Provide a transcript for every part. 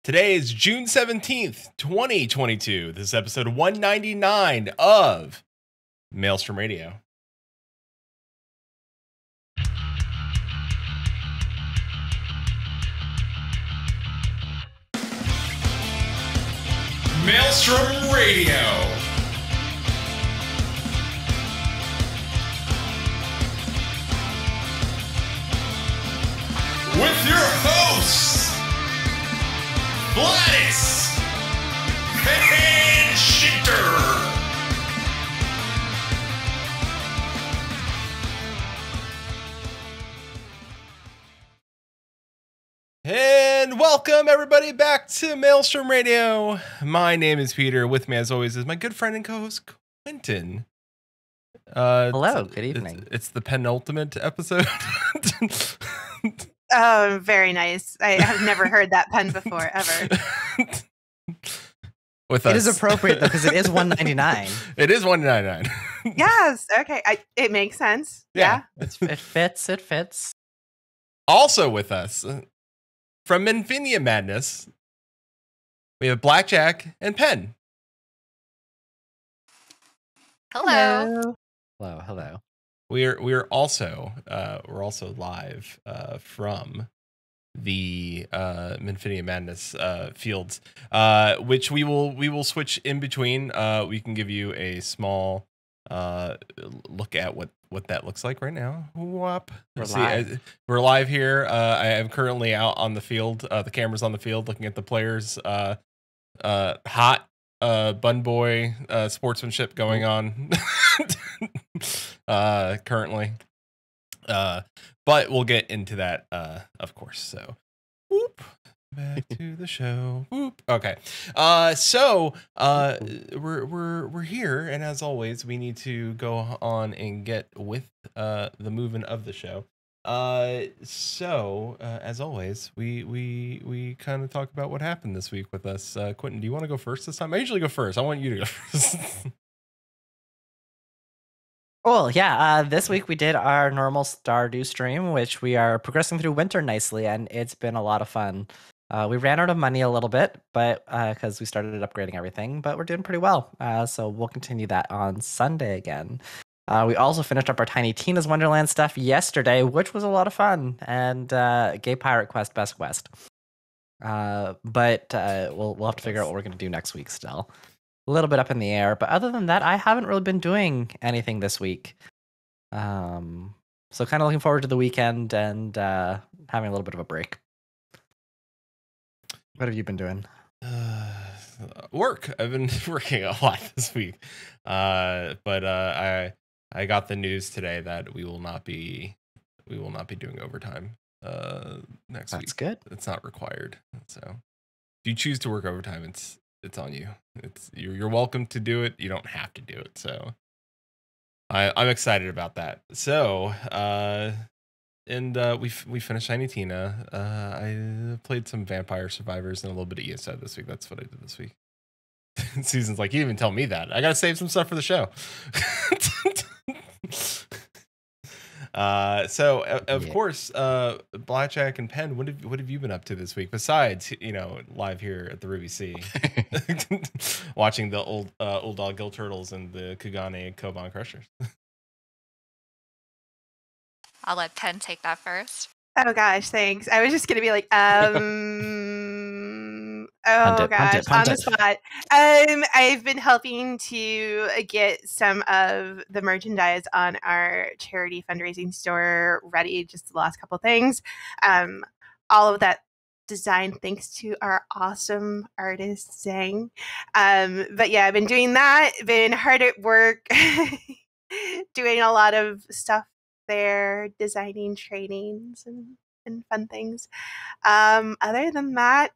Today is June 17th, 2022. This is episode 199 of Maelstrom Radio. Maelstrom Radio. With your hosts, Gladys and Shitter. And welcome everybody back to Maelstrom Radio. My name is Peter. With me, as always, is my good friend and co-host Quinton. Hello. Good evening. It's the penultimate episode. Oh, very nice. I have never heard that pen before, ever. With us. It is appropriate, though, because it is 199. It is 199. Yes. Okay. It makes sense. Yeah. It fits. It fits. Also with us, from Menphina Madness, we have Blackjaque and Pen. Hello. Hello. We're also live from the Menphina Madness fields, which we will switch in between. We can give you a small look at what that looks like right now. Whoop. We're live here. I am currently out on the field. The camera's on the field, looking at the players. Hot Bunboy sportsmanship going on currently. But we'll get into that of course. So whoop, back to the show. Whoop. Okay. So we're here, and as always, we need to go on and get with the moving of the show. So as always, we kind of talk about what happened this week with us. Quinton, do you want to go first this time? I usually go first. I want you to go first. Cool. Yeah. This week we did our normal Stardew stream, which we are progressing through winter nicely, and it's been a lot of fun. We ran out of money a little bit, but because we started upgrading everything, but we're doing pretty well. So we'll continue that on Sunday again. We also finished up our Tiny Tina's Wonderland stuff yesterday, which was a lot of fun, and Gay Pirate Quest Best Quest. But we'll have to figure out what we're going to do next week still. A little bit up in the air, but other than that, I haven't really been doing anything this week. So kind of looking forward to the weekend and having a little bit of a break. What have you been doing? Work. I've been working a lot this week, but I got the news today that we will not be doing overtime next week. That's good. It's not required. So if you choose to work overtime, it's on you. You're welcome to do it. You don't have to do it. So I'm excited about that. So we finished Tiny Tina. I played some Vampire Survivors and a little bit of ESO this week. That's what I did this week. Susan's like, you didn't even tell me that. I gotta save some stuff for the show. So of course, Blackjaque and Pen, what have you been up to this week besides, live here at the Ruby Sea, watching the Ul'dah Gil Turtles and the Kugane Koban Crushers? I'll let Pen take that first. Oh gosh, thanks. I was just gonna be like, Punt it. on the spot. I've been helping to get some of the merchandise on our charity fundraising store ready. Just the last couple things. All of that designed thanks to our awesome artist Zhang. But yeah, I've been doing that. Been hard at work, doing a lot of stuff there, designing trainings and fun things. Other than that,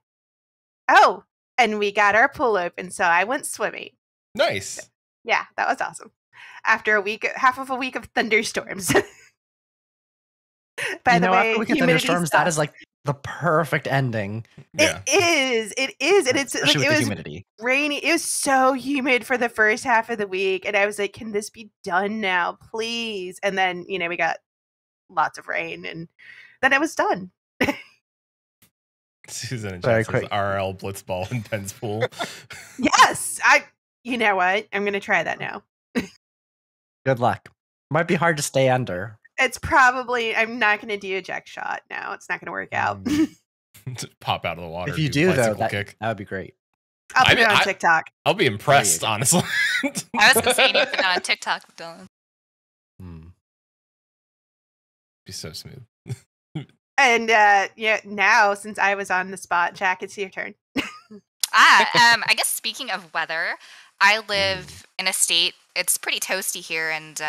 and we got our pool open, so I went swimming. Nice. So, yeah, that was awesome. After half of a week of thunderstorms. By the way, after a week of thunderstorms, that is like the perfect ending. Yeah. It is, and it's especially like with it was humidity. rainy. It was so humid for the first half of the week, and I was like, "Can this be done now, please?" And then we got lots of rain, and then it was done. Susan and Very chat says quick. RL Blitzball in Pen's pool. Yes, you know what? I'm going to try that now. Good luck. Might be hard to stay under. It's probably, I'm not going to do a jack shot now. It's not going to work out. Just pop out of the water. If you a do, though, bicycle that kick. would be great. I'll put I mean, it on TikTok. I'll be impressed, There you honestly. I was gonna say you need to put that on TikTok, Dylan. Be so smooth. And yeah, now since I was on the spot, Jack, it's your turn. I guess speaking of weather, I live in a state, it's pretty toasty here, and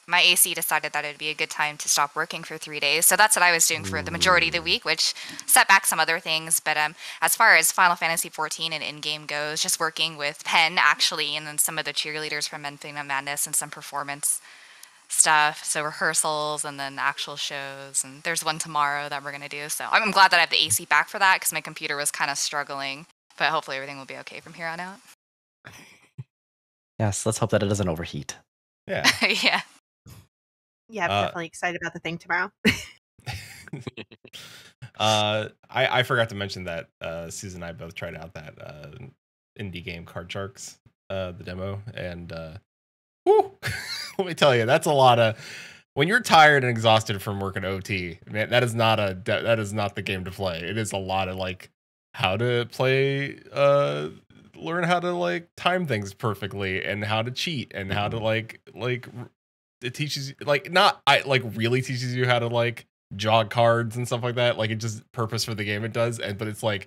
my AC decided that it'd be a good time to stop working for 3 days. So that's what I was doing for the majority of the week, which set back some other things. But as far as Final Fantasy XIV and in-game goes, just working with Pen, actually, and then some of the cheerleaders from Menphina Madness and some performance stuff. So rehearsals and then actual shows. And there's one tomorrow that we're going to do. So I'm glad that I have the AC back for that because my computer was kind of struggling. But hopefully everything will be okay from here on out. Yes, let's hope that it doesn't overheat. Yeah. Yeah. Yeah, I'm definitely excited about the thing tomorrow. I forgot to mention that Susan and I both tried out that indie game Card Sharks, the demo, and whew, let me tell you, that's a lot of. When you're tired and exhausted from working OT, man, that is not the game to play. It is a lot of like how to play, learn how to like time things perfectly and how to cheat and how to like it teaches you really teaches you how to like jog cards and stuff like that. Like it just purpose for the game it does, but it's like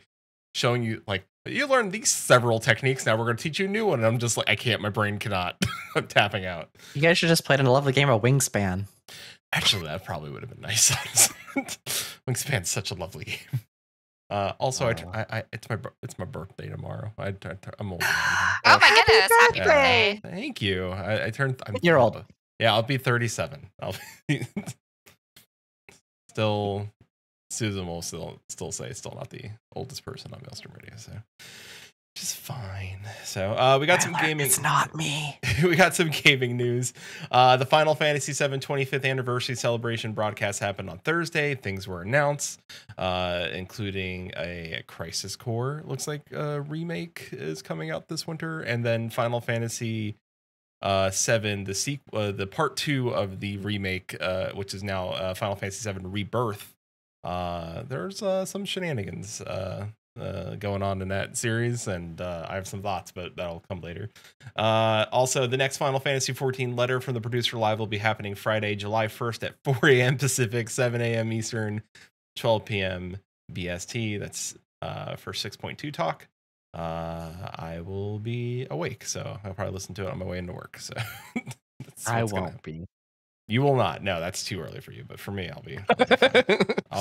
showing you like you learn these several techniques. Now we're gonna teach you a new one, and I'm just like I can't. My brain cannot. I'm tapping out. You guys should just play in a lovely game of Wingspan. Actually, that probably would have been nice. Wingspan's such a lovely game. Also, it's my birthday tomorrow. I'm old. Oh my goodness! Happy birthday! Thank you. I turned. You're old. Yeah, I'll be 37. I'll be still. Susan will still say still not the oldest person on Maelstrom Radio, so just fine. So we got some gaming. It's not me. We got some gaming news. The Final Fantasy VII 25th anniversary celebration broadcast happened on Thursday. Things were announced, including a Crisis Core. Looks like a remake is coming out this winter, and then Final Fantasy VII, the part 2 of the remake, which is now Final Fantasy VII Rebirth. There's some shenanigans going on in that series, and I have some thoughts, but that'll come later. Also, the next Final Fantasy XIV letter from the producer live will be happening Friday, July 1st at 4 a.m. Pacific, 7 a.m. Eastern, 12 p.m. BST. That's for 6.2 talk. I will be awake, so I'll probably listen to it on my way into work. So I won't be. You will not. No, that's too early for you. But for me, I'll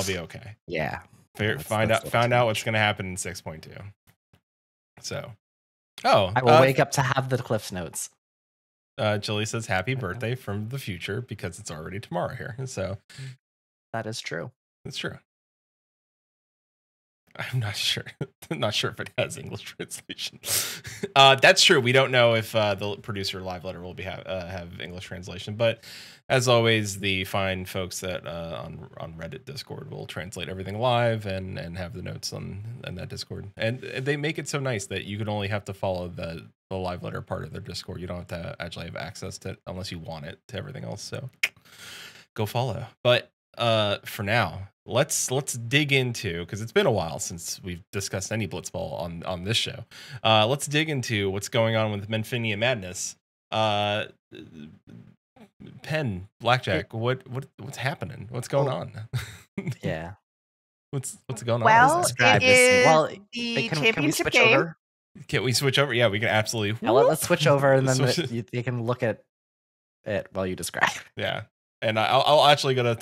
be okay. Yeah. Found out what's going to happen in 6.2. So, I will wake up to have the Cliff's Notes. Julie says happy birthday from the future because it's already tomorrow here. So that is true. It's true. I'm not sure. I'm not sure if it has English translation. That's true. We don't know if the producer live letter will have English translation, but as always, the fine folks that on Reddit Discord will translate everything live and have the notes on that Discord. And they make it so nice that you can only have to follow the live letter part of their Discord. You don't have to actually have access to it unless you want it to everything else. So go follow. But for now, let's dig into, because it's been a while since we've discussed any Blitzball on this show. Let's dig into what's going on with Menphina Madness. Pen, Blackjaque, what's happening? What's going on? Yeah. What's going on? Well, Describe it this. is Well, the can we championship switch game. over? Can we switch over? Yeah, we can absolutely. Yeah, let's switch over, and then Switch- you can look at it while you describe. Yeah. And I'll actually gonna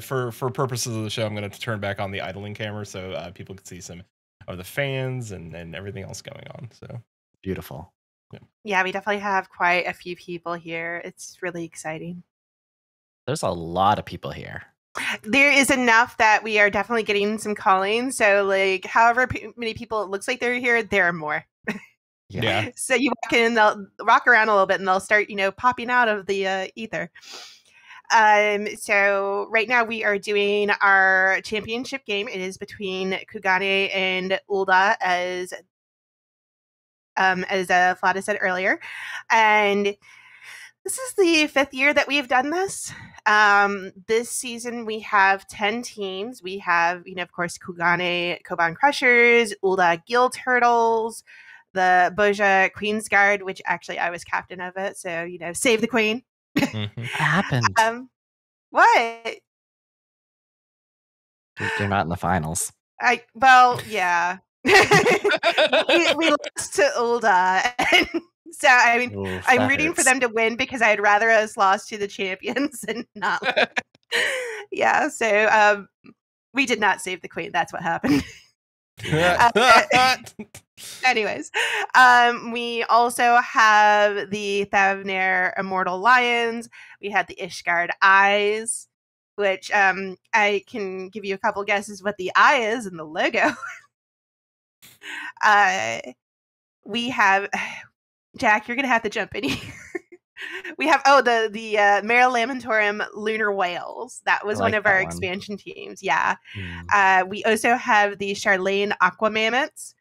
for purposes of the show, I'm gonna turn back on the idling camera so people can see some of the fans and everything else going on. So Beautiful. Yeah, we definitely have quite a few people here. It's really exciting. There's a lot of people here. There is enough that we are definitely getting some calling. So, like, however many people it looks like they're here, there are more. yeah. So you walk in and they'll rock around a little bit and they'll start, popping out of the ether. So right now we are doing our championship game. It is between Kugane and Ul'dah, as Flada said earlier. And this is the 5th year that we've done this. This season we have 10 teams. We have, of course, Kugane Koban Crushers, Ul'dah Gil Turtles, the Bozja Queensguard, which actually I was captain of it. So, save the queen. What happened? What? You're not in the finals. Yeah. we lost to Ul'dah. So, Oof, I'm rooting for hurts. them to win because I'd rather us lost to the champions than not. Yeah, so we did not save the queen. That's what happened. Anyways, we also have the Thavnair Immortal Lions. We had the Ishgard Eyes, which I can give you a couple guesses what the eye is in the logo. We have... Jack, you're going to have to jump in here. We have, the Mare Lamentorum Lunar Whales. That was one of our expansion teams. Yeah. We also have the Charlene Aqua Mammoths,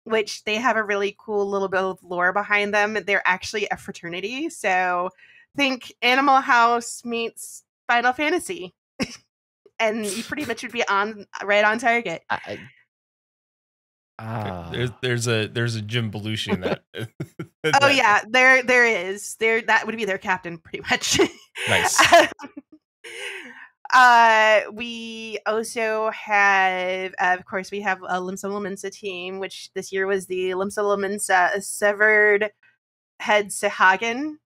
which they have a really cool little bit of lore behind them. They're actually a fraternity. So think Animal House meets Final Fantasy. And you pretty much would be right on target. There's a Jim Belushi in that. Oh yeah, there is. That would be their captain pretty much. Nice. We also have, of course, we have a Limsa Lominsa team, which this year was the Limsa Lominsa Severed Head Sahagin.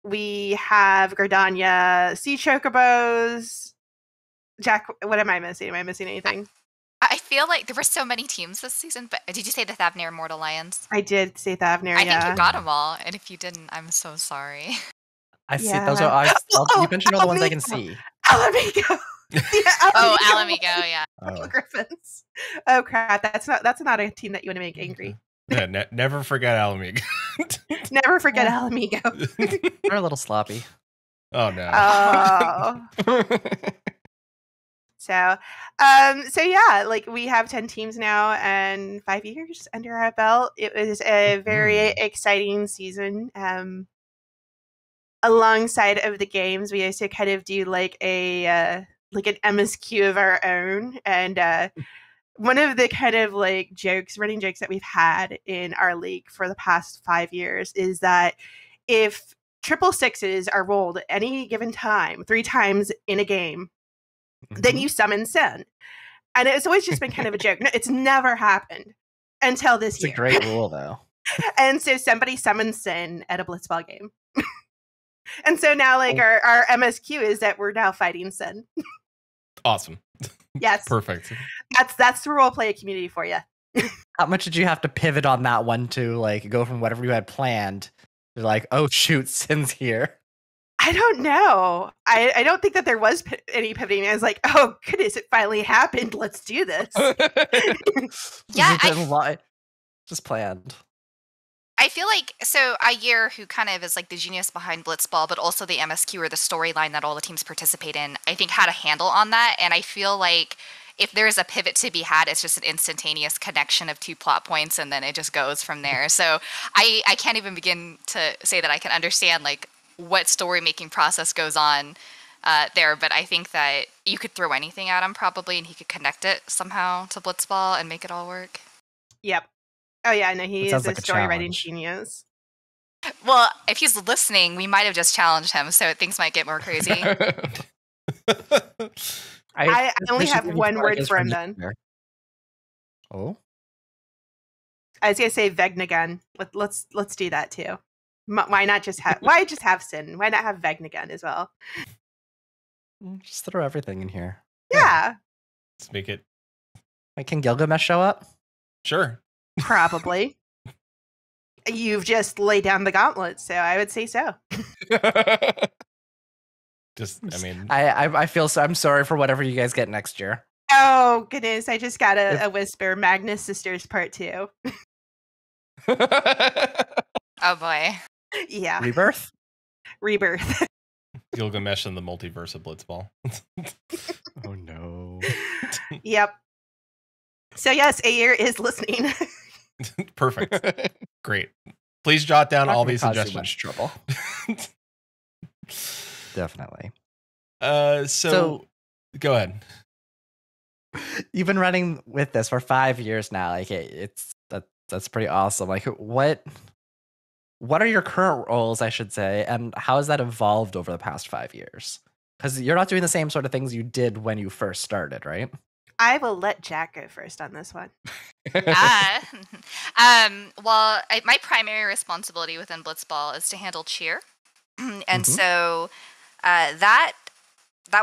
We have Gridania Sea Chocobos. Jack, what am I missing? Am I missing anything? I feel like there were so many teams this season, but did you say the Thavnair Immortal Lions? I did say Thavnair, I think you got them all, and if you didn't, I'm so sorry. I see. Those are you mentioned all the ones I can see. Alamigo. Alamigo, yeah. Griffons. Oh crap! That's not a team that you want to make angry. Yeah, never forget Alamigo. Never forget Alamigo. They're a little sloppy. Oh no. Oh. So yeah, like we have 10 teams now and 5 years under our belt. It was a very exciting season. Alongside of the games, we also kind of do like an MSQ of our own. And one of the kind of like running jokes that we've had in our league for the past 5 years is that if 666s are rolled at any given time, 3 times in a game, then you summon Sin. And it's always just been kind of a joke. No, it's never happened until this year. It's a great rule, though. And so somebody summons Sin at a Blitzball game. And so now, like, our MSQ is that we're now fighting Sin. Awesome. Yes. Perfect. That's the role play community for you. How much did you have to pivot on that one to, like, go from whatever you had planned to, like, oh, shoot, Sin's here? I don't know. I don't think that there was any pivoting. I was like, oh, goodness, it finally happened. Let's do this. Yeah, just planned. I feel like, so Ayer, who kind of is like the genius behind Blitzball, but also the MSQ or the storyline that all the teams participate in, I think had a handle on that. And I feel like if there is a pivot to be had, it's just an instantaneous connection of 2 plot points, and then it just goes from there. So I can't even begin to say that I can understand, like, what story making process goes on there, but I think that you could throw anything at him probably, and he could connect it somehow to Blitzball and make it all work. Yep. Oh yeah, no, he is a like story writing genius. Well, if he's listening, we might have just challenged him, so things might get more crazy. I only have one word for him then. Oh, I was gonna say Vegnagun. Let's do that too. Why not just have? Why just have Sin? Why not have Vegnagun as well? just throw everything in here. Yeah. Let's make it. Like, can Gilgamesh show up? Sure. Probably. You've just laid down the gauntlet, so I would say so. I feel so. I'm sorry for whatever you guys get next year. Oh goodness! I just got a whisper. Magnus Sisters Part 2. Oh boy. Yeah. Rebirth. Gilgamesh and the multiverse of Blitzball. Oh no. Yep. So yes, Ayer is listening. Perfect. Great. Please jot down Not all gonna these cause you suggestions. much trouble. Definitely. So go ahead. You've been running with this for 5 years now. Like that's pretty awesome. Like what are your current roles, I should say, and how has that evolved over the past 5 years? Because you're not doing the same sort of things you did when you first started, right? I will let Jack go first on this one. My primary responsibility within Blitzball is to handle cheer, and so that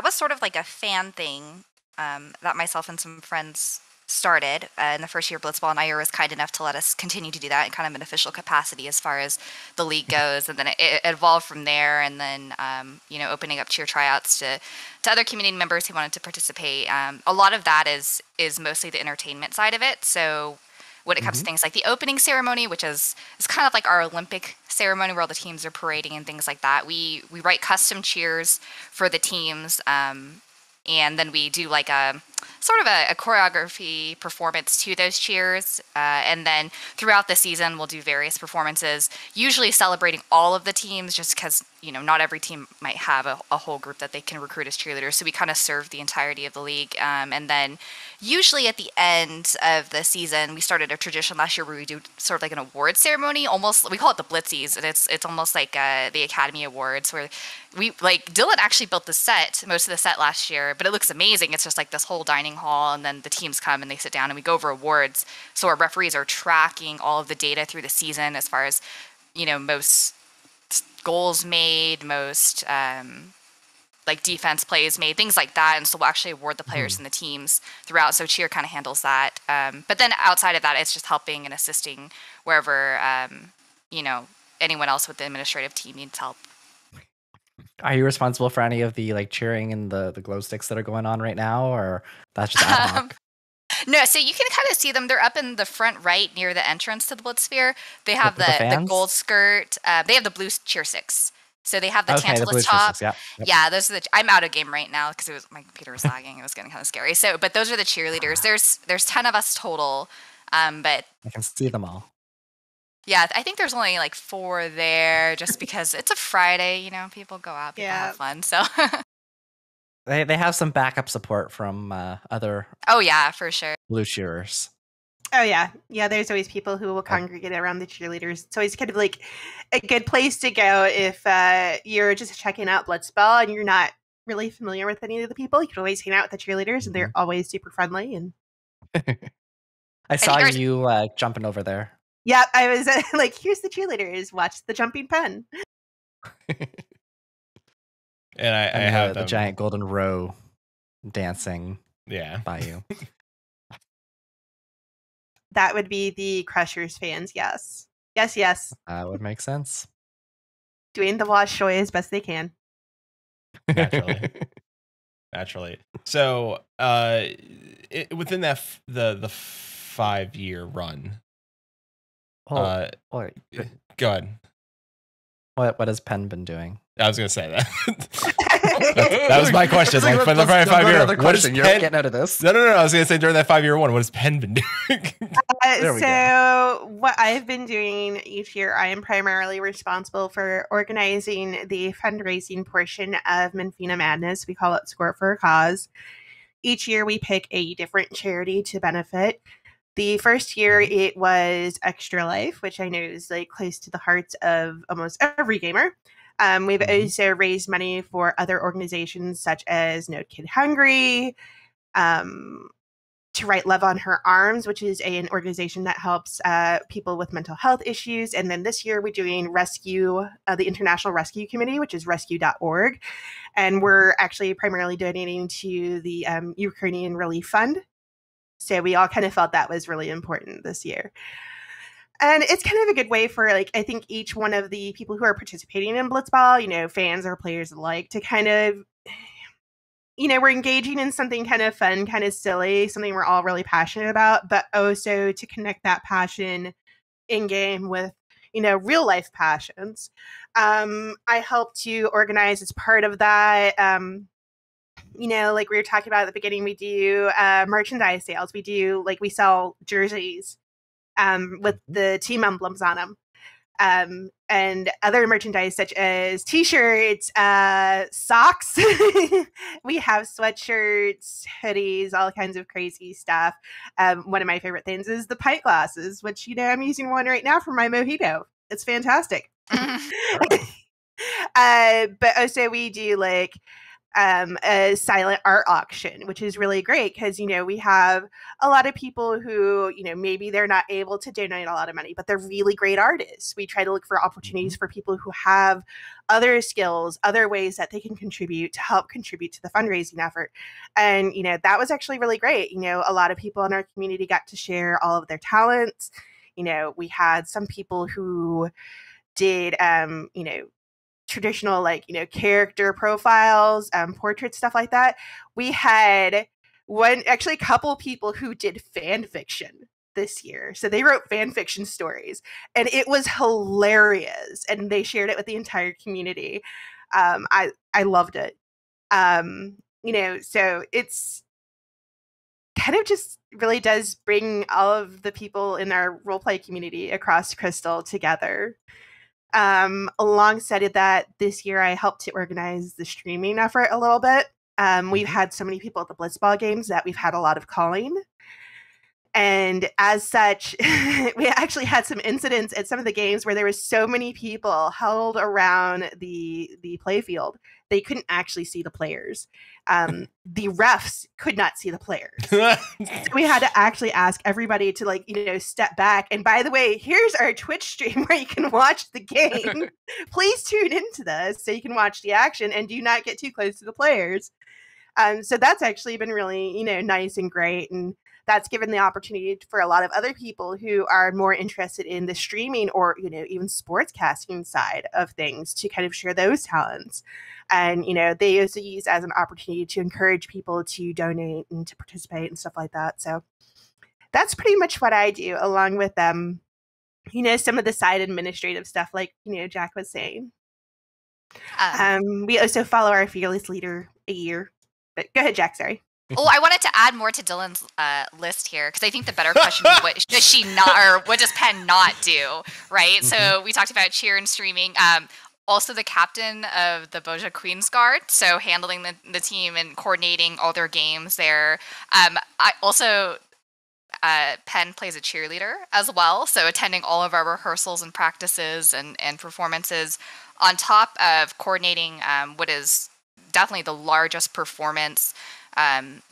was sort of like a fan thing that myself and some friends started in the first year of Blitzball, and Ayer was kind enough to let us continue to do that in kind of an official capacity as far as the league goes, and then it evolved from there, and then opening up cheer tryouts to other community members who wanted to participate. A lot of that is mostly the entertainment side of it. So when it comes to things like the opening ceremony, which is kind of like our Olympic ceremony where all the teams are parading and things like that, we write custom cheers for the teams, and then we do like a sort of a choreography performance to those cheers. And then throughout the season, we'll do various performances, usually celebrating all of the teams just because, not every team might have a whole group that they can recruit as cheerleaders. So we kind of serve the entirety of the league. And then usually at the end of the season, we started a tradition last year where we do sort of like an award ceremony, almost, we call it the Blitzies. And it's almost like the Academy Awards where Dylan actually built the set, most of the set last year, but it looks amazing. It's just like this whole dining hall, and then the teams come and they sit down and we go over awards. So our referees are tracking all of the data through the season as far as, most goals made, most defense plays made, things like that. And so we'll actually award the players and the teams throughout. So cheer kind of handles that. But then outside of that, it's just helping and assisting wherever, anyone else with the administrative team needs help. Are you responsible for any of the cheering and the glow sticks that are going on right now, or that's just ad hoc? No, so you can kind of see them. They're up in the front right near the entrance to the Blitzsphere. They have the gold skirt. They have the blue cheer sticks. So they have the Tantalus top. Yep. Yeah, those are I'm out of game right now because my computer was lagging. It was getting kind of scary. So, but those are the cheerleaders. There's 10 of us total. But I can see them all. Yeah, I think there's only 4 there just because it's a Friday, people go out, people have fun. So they have some backup support from other Oh yeah, for sure. blue cheerers. Oh yeah. Yeah, there's always people who will congregate around the cheerleaders. It's always kind of like a good place to go if you're just checking out Blitzball and you're not really familiar with any of the people. You can always hang out with the cheerleaders and they're always super friendly. And I saw you jumping over there. yeah, I was here's the cheerleaders. Watch the jumping pen. And I have the giant golden row dancing by you. That would be the Crushers fans, yes. Yes. That would make sense. Doing the wash show as best they can. Naturally. So within that the 5-year run. Go ahead. What has Penn been doing? I was going to say that. that was my question. For the 5-year, what is Penn? You're getting out of this. No. I was going to say during that 5-year one, what has Penn been doing? So what I've been doing each year, I am primarily responsible for organizing the fundraising portion of Menphina Madness. We call it Score for a Cause. Each year we pick a different charity to benefit. The first year it was Extra Life, which I know is close to the hearts of almost every gamer. We've also raised money for other organizations such as No Kid Hungry, To Write Love on Her Arms, which is an organization that helps people with mental health issues. And then this year we're doing Rescue, the International Rescue Committee, which is rescue.org. And we're actually primarily donating to the Ukrainian Relief Fund. So we all kind of felt that was really important this year. And it's kind of a good way for, I think each one of the people who are participating in Blitzball, fans or players alike, to kind of, we're engaging in something kind of fun, kind of silly, something we're all really passionate about, but also to connect that passion in game with, real life passions. I help to organize as part of that. Like we were talking about at the beginning, we do merchandise sales. We sell jerseys with the team emblems on them. And other merchandise such as t-shirts, socks. We have sweatshirts, hoodies, all kinds of crazy stuff. One of my favorite things is the pint glasses, which, I'm using one right now for my mojito. It's fantastic. But also we do a silent art auction, which is really great because, we have a lot of people who, maybe they're not able to donate a lot of money, but they're really great artists. We try to look for opportunities for people who have other skills, other ways that they can contribute to help contribute to the fundraising effort. And, that was actually really great. A lot of people in our community got to share all of their talents. We had some people who did, traditional character profiles, portraits, stuff like that. We had a couple people who did fan fiction this year. So they wrote fan fiction stories and it was hilarious and they shared it with the entire community. I loved it. So it's kind of just really does bring all of the people in our roleplay community across Crystal together. Alongside of that, this year I helped to organize the streaming effort a little bit. We've had so many people at the Blitzball games that we've had a lot of calling. And as such, we actually had some incidents at some of the games where there was so many people huddled around the play field. They couldn't actually see the players. The refs could not see the players. So we had to actually ask everybody to step back. And by the way, here's our Twitch stream where you can watch the game. Please tune into this so you can watch the action and do not get too close to the players. So that's actually been really, nice and great. And that's given the opportunity for a lot of other people who are more interested in the streaming or, even sportscasting side of things to kind of share those talents. And, they also use as an opportunity to encourage people to donate and to participate and stuff like that. So that's pretty much what I do, along with, some of the side administrative stuff, like, Jack was saying. We also follow our fearless leader a year. But go ahead, Jack, sorry. Oh, I wanted to add more to Dylan's list here because I think the better question is what does she not, or what does Pen not do, right? So we talked about cheer and streaming. Also the captain of the Bozja Queensguard, so handling the team and coordinating all their games there. I also, Pen plays a cheerleader as well, so attending all of our rehearsals and practices and performances on top of coordinating what is definitely the largest performance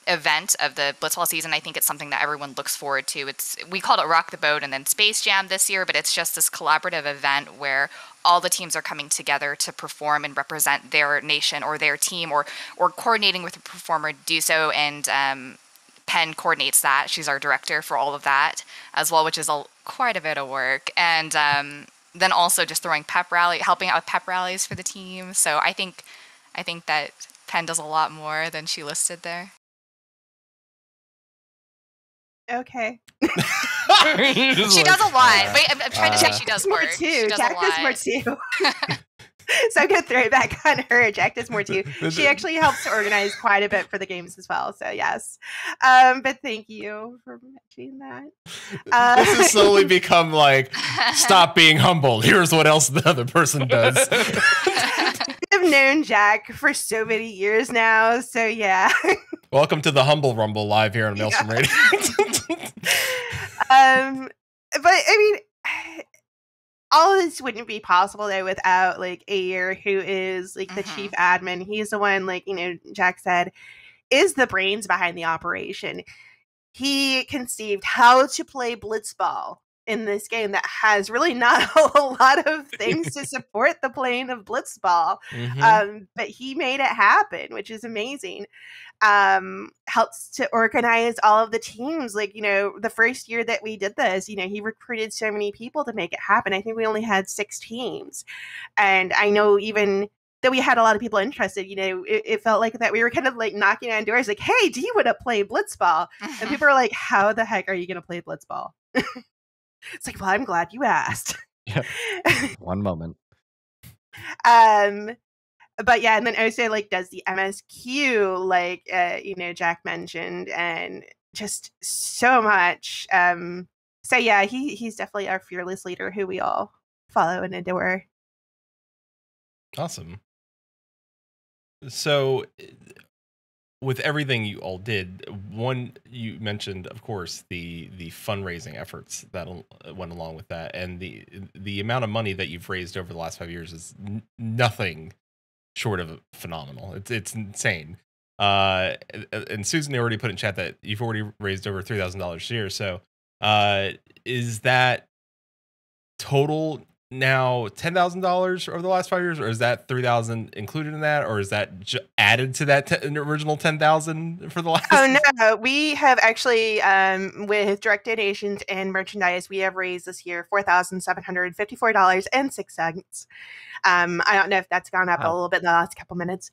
event of the Blitzball season. I think it's something that everyone looks forward to. We called it Rock the Boat and then Space Jam this year, but it's just this collaborative event where all the teams are coming together to perform and represent their nation or their team or coordinating with a performer to do so. And Pen coordinates that. She's our director for all of that as well, which is quite a bit of work. And then also just helping out with pep rallies for the team. So I think that Pen does a lot more than she listed there. Okay. She does a lot. Wait, I'm trying to say she does more. Too. Does Jack does more too. So I'm going to throw it back on her. Jack does more too. She actually helps to organize quite a bit for the games as well. So yes. But thank you for mentioning that. This has slowly become stop being humble. Here's what else the other person does. I've known Jack for so many years now. So yeah. Welcome to the Humble Rumble live here on Maelstrom Radio. But I mean, all of this wouldn't be possible though without Ayer, who is the chief admin. He's the one, Jack said, is the brains behind the operation. He conceived how to play Blitzball in this game that has really not a lot of things to support the playing of Blitzball. But he made it happen, which is amazing. Helps to organize all of the teams. The first year that we did this, he recruited so many people to make it happen. I think we only had 6 teams. And I know even that we had a lot of people interested, it felt like that we were kind of knocking on doors hey, do you want to play Blitzball? And people were like, how the heck are you going to play Blitzball? It's well, I'm glad you asked. Yeah. One moment. But yeah, and then also like does the MSQ, like Jack mentioned, and just so much. So yeah, he's definitely our fearless leader who we all follow and adore. Awesome. So, with everything you all did, one you mentioned, of course, the fundraising efforts that went along with that, and the amount of money that you've raised over the last 5 years is nothing short of phenomenal. It's insane. And Susan already put in chat that you've already raised over $3,000 a year. So, is that total now $10,000 over the last 5 years, or is that $3,000 included in that, or is that added to that original $10,000 for the last? Oh no, we have actually with direct donations and merchandise, we have raised this year $4,754.06. I don't know if that's gone up a little bit in the last couple minutes.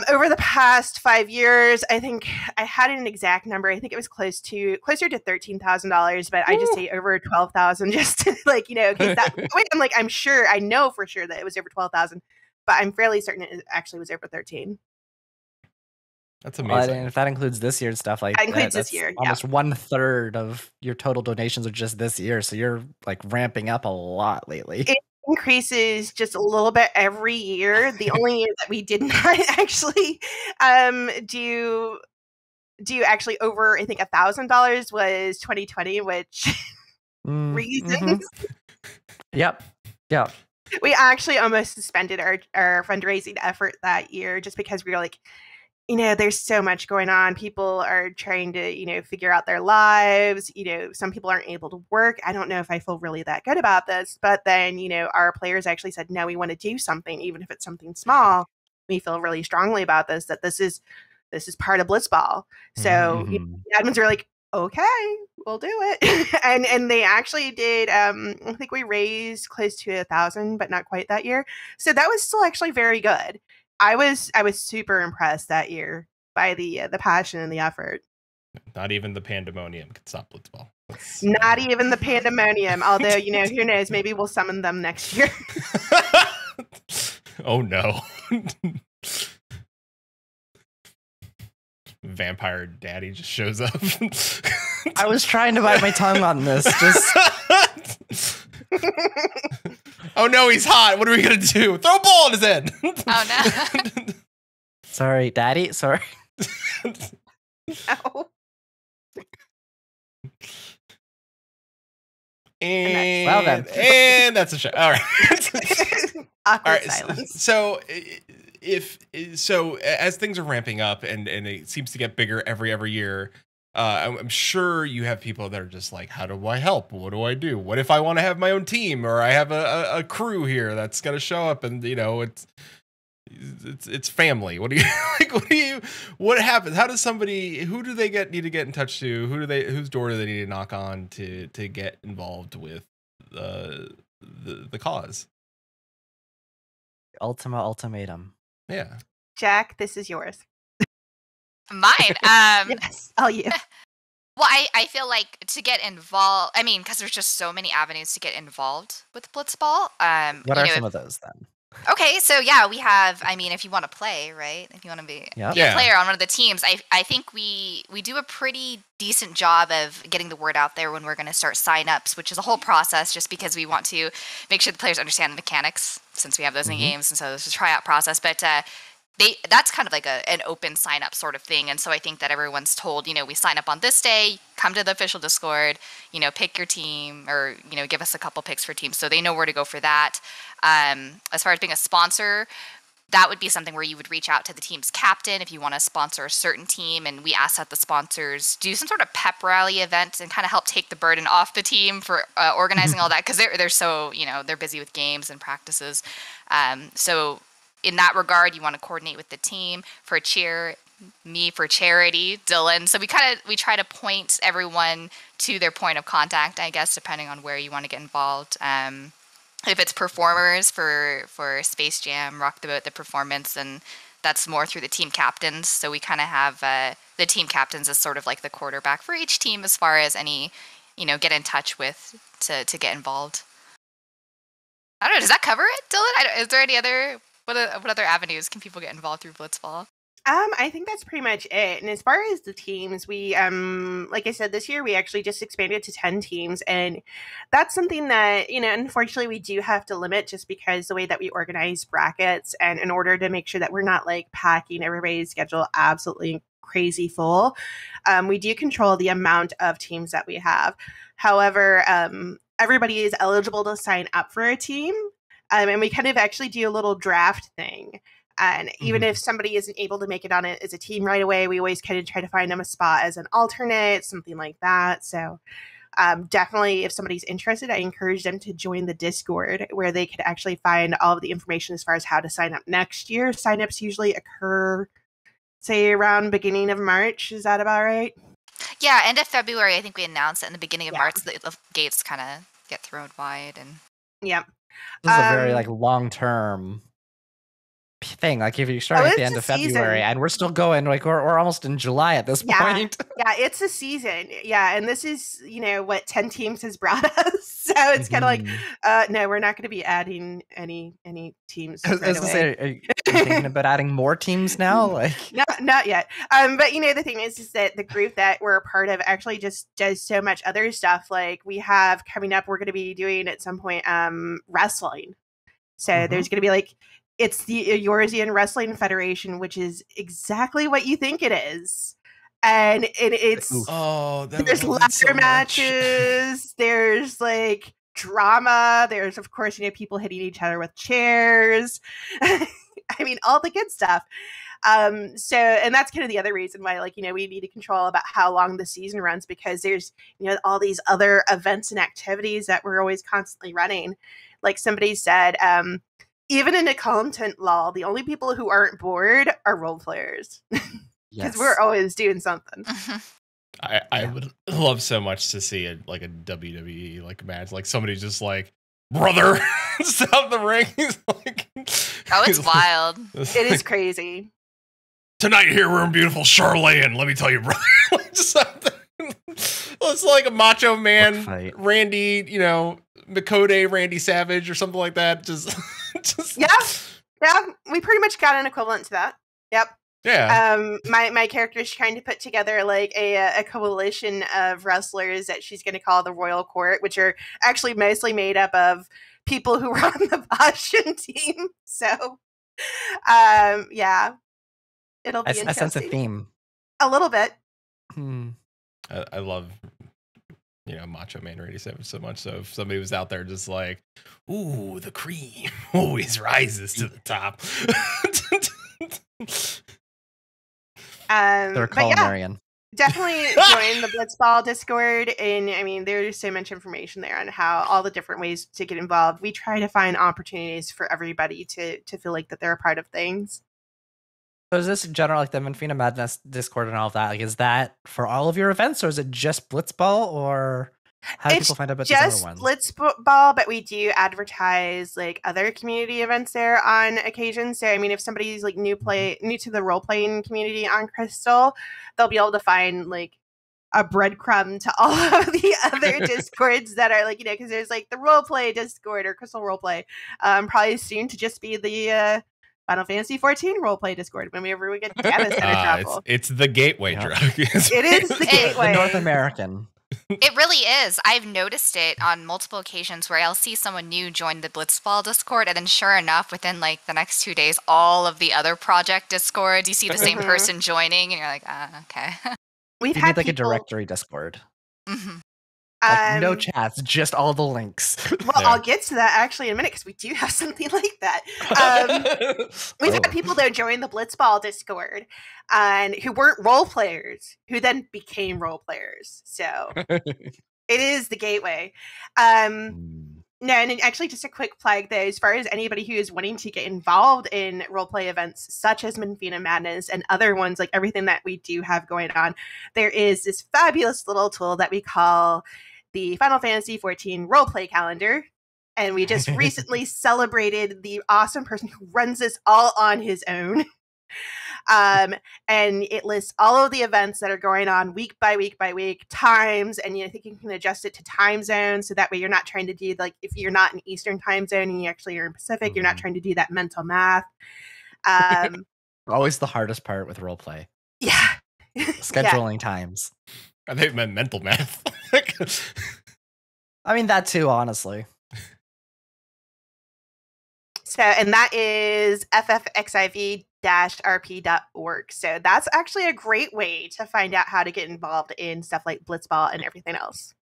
Over the past 5 years, I think I had an exact number. I think it was closer to $13,000, but I just say over 12,000, just to okay, that way I'm sure, I know for sure that it was over 12,000, but I'm fairly certain it actually was over 13. That's amazing. And if that includes this year's stuff, like that includes this year, almost 1/3 of your total donations are just this year. So you're like ramping up a lot lately. It increases just a little bit every year. The only year that we did not actually do actually over, I think, $1,000 was 2020, which reasons. Yep. We actually almost suspended our fundraising effort that year just because we were like, there's so much going on. People are trying to, figure out their lives. Some people aren't able to work. I don't know if I feel really that good about this, but then, our players actually said, no, we want to do something, even if it's something small. We feel really strongly about this, that this is part of Blitzball. So the admins are like, okay, we'll do it. and they actually did. I think we raised close to 1,000, but not quite that year. So that was still actually very good. I was super impressed that year by the passion and the effort. Not even the pandemonium could stop Blitzball. Not even the pandemonium. Although, who knows? Maybe we'll summon them next year. Oh no. Vampire daddy just shows up. I was trying to bite my tongue on this. Just oh no, he's hot. What are we gonna do? Throw a ball in his head. Oh no. Sorry, daddy. Sorry. No. And that's a show. All right. Awkward silence. So as things are ramping up and it seems to get bigger every year, I'm sure you have people that are just like, how do I help? What do I do? What if I want to have my own team, or I have a crew here that's going to show up and it's family. What do you like? What happens? How does who do they need to get in touch to? Whose door do they need to knock on to get involved with the cause? Ultimatum. Yeah. Jack, this is yours. Mine. Yes, all you. Well, I feel like to get involved, I mean, because there's just so many avenues to get involved with Blitzball. What are some of those then? Okay, so yeah, we have, I mean, if you want to play, right? If you want to be a player on one of the teams, I think we do a pretty decent job of getting the word out there when we're going to start sign-ups, which is a whole process just because we want to make sure the players understand the mechanics since we have those in games, and so this is a tryout process. But that's kind of like an open sign-up sort of thing, and so I think that everyone's told, we sign up on this day, come to the official Discord, pick your team, or give us a couple picks for teams, so they know where to go for that. As far as being a sponsor, that would be something where you would reach out to the team's captain if you want to sponsor a certain team, and we ask that the sponsors do some sort of pep rally event and kind of help take the burden off the team for organizing all that, because they're so they're busy with games and practices. So in that regard, you want to coordinate with the team for cheer, me for charity, Dylan. So we try to point everyone to their point of contact, I guess, depending on where you want to get involved. If it's performers for Space Jam, Rock the Boat, the performance, and that's more through the team captains. So we kind of have the team captains as sort of like the quarterback for each team as far as any, get in touch with to get involved. I don't know. Does that cover it, Dylan? Is there any other what other avenues can people get involved through Blitzball? I think that's pretty much it. And as far as the teams, we like I said, this year we actually just expanded to 10 teams, and that's something that, unfortunately we do have to limit just because the way that we organize brackets, and in order to make sure that we're not like packing everybody's schedule absolutely crazy full, we do control the amount of teams that we have. However, everybody is eligible to sign up for a team, and we kind of actually do a little draft thing. And even if somebody isn't able to make it on it as a team right away, we always kind of try to find them a spot as an alternate, something like that. So definitely, if somebody's interested, I encourage them to join the Discord, where they could actually find all of the information as far as how to sign up next year. Signups usually occur, say, around beginning of March. Is that about right? Yeah, end of February. I think we announced it in the beginning of March. The gates kind of get thrown wide, and Yep. This is a very like long-term thing. Like if you start at the end of February and we're still going, like we're almost in July at this point. Yeah, it's a season. Yeah, and this is what 10 teams has brought us. So it's kind of like, no, we're not going to be adding any teams. I was going to say, are you thinking about adding more teams now? Like, not yet. But the thing is that the group that we're a part of actually just does so much other stuff. Like we have coming up, we're going to be doing at some point wrestling. So there's going to be like, it's the Eorzean Wrestling Federation, which is exactly what you think it is. And it's there's ladder matches, there's like drama, there's of course people hitting each other with chairs. I mean, all the good stuff. So, and that's kind of the other reason why, like, we need to control about how long the season runs, because there's, all these other events and activities that we're always constantly running. Like somebody said, even in a content lull, the only people who aren't bored are role players. Because we're always doing something. I would love so much to see a WWE like match, like somebody just like, brother, stop the ring. He's like, it's wild. It is crazy. Tonight here we're in beautiful Charlotte. Let me tell you, brother, like something. It's like a Macho Man, Randy, Mikode, Randy Savage, or something like that. Just yeah. We pretty much got an equivalent to that. Yep. Yeah. My character is trying to put together like a coalition of wrestlers that she's going to call the Royal Court, which are actually mostly made up of people who were on the Boston team. So, yeah, it'll be interesting. I sense a theme. A little bit. I love, Macho Man Randy Savage so much. So if somebody was out there just like, ooh, the cream always rises to the top. They're culinarian. Definitely join the Blitzball Discord, and I mean, there's so much information there on how all the different ways to get involved. We try to find opportunities for everybody to feel like that they're a part of things. So is this in general, like the Menphina Madness Discord and all of that, like is that for all of your events, or is it just Blitzball, or how do people find out about these other ones? It's just Blitzball, but we do advertise like other community events there on occasion. So I mean, if somebody's like new to the role playing community on Crystal, they'll be able to find like a breadcrumb to all of the other Discords that are like, because there's like the role play Discord or Crystal Roleplay. Probably soon to just be the Final Fantasy 14 roleplay Discord whenever we get together. It's the gateway drug. It is the gateway. The North American. It really is. I've noticed it on multiple occasions where I'll see someone new join the Blitzball Discord, and then sure enough, within like the next 2 days, all of the other project Discords, you see the same person joining, and you're like, okay. We've had like a directory Discord. Like no chats, just all the links. Well, I'll get to that actually in a minute, because we do have something like that. We've had people that join the Blitzball Discord and who weren't role players, who then became role players. So it is the gateway. No, and actually just a quick plug though, as far as anybody who is wanting to get involved in roleplay events such as Menphina Madness and other ones, like everything that we do have going on, there is this fabulous little tool that we call the Final Fantasy 14 roleplay calendar. And we just recently celebrated the awesome person who runs this all on his own. And it lists all of the events that are going on week by week by week, times, and I think you can adjust it to time zones, so that way you're not trying to do, like, if you're not in Eastern time zone and you actually are in Pacific, you're not trying to do that mental math. Always the hardest part with roleplay. Yeah. Scheduling times. I think it meant mental math. I mean, that too, honestly. So, and that is ffxiv-rp.org. So that's actually a great way to find out how to get involved in stuff like Blitzball and everything else.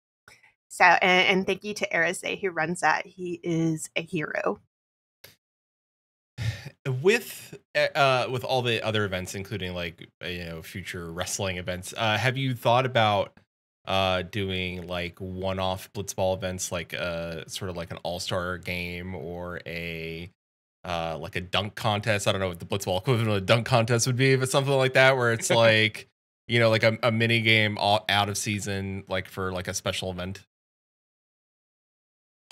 So, and thank you to Arase who runs that. He is a hero. With all the other events, including like future wrestling events, have you thought about doing like one-off Blitzball events, like sort of like an all-star game or a like a dunk contest? I don't know what the Blitzball equivalent of a dunk contest would be, but something like that, where it's like like a mini game out of season, like for like a special event.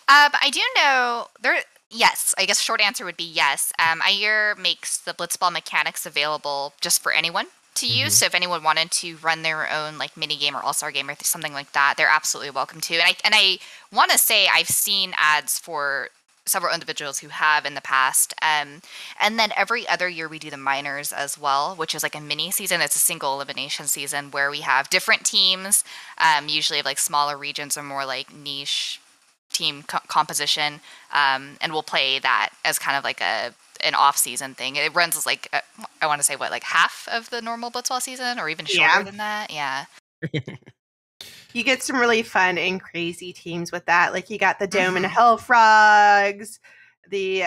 I do know there. Yes, I guess short answer would be yes. IER makes the Blitzball mechanics available just for anyone to use. So if anyone wanted to run their own like mini game or all-star game or something like that, they're absolutely welcome to. And I want to say I've seen ads for several individuals who have in the past. And then every other year we do the minors as well, which is like a mini season. It's a single elimination season where we have different teams, usually of like smaller regions or more like niche team composition, and we'll play that as kind of like an off-season thing. It runs as like I want to say like half of the normal Blitzball season, or even shorter than that. Yeah. You get some really fun and crazy teams with that. Like you got the Dome and Hell Frogs, the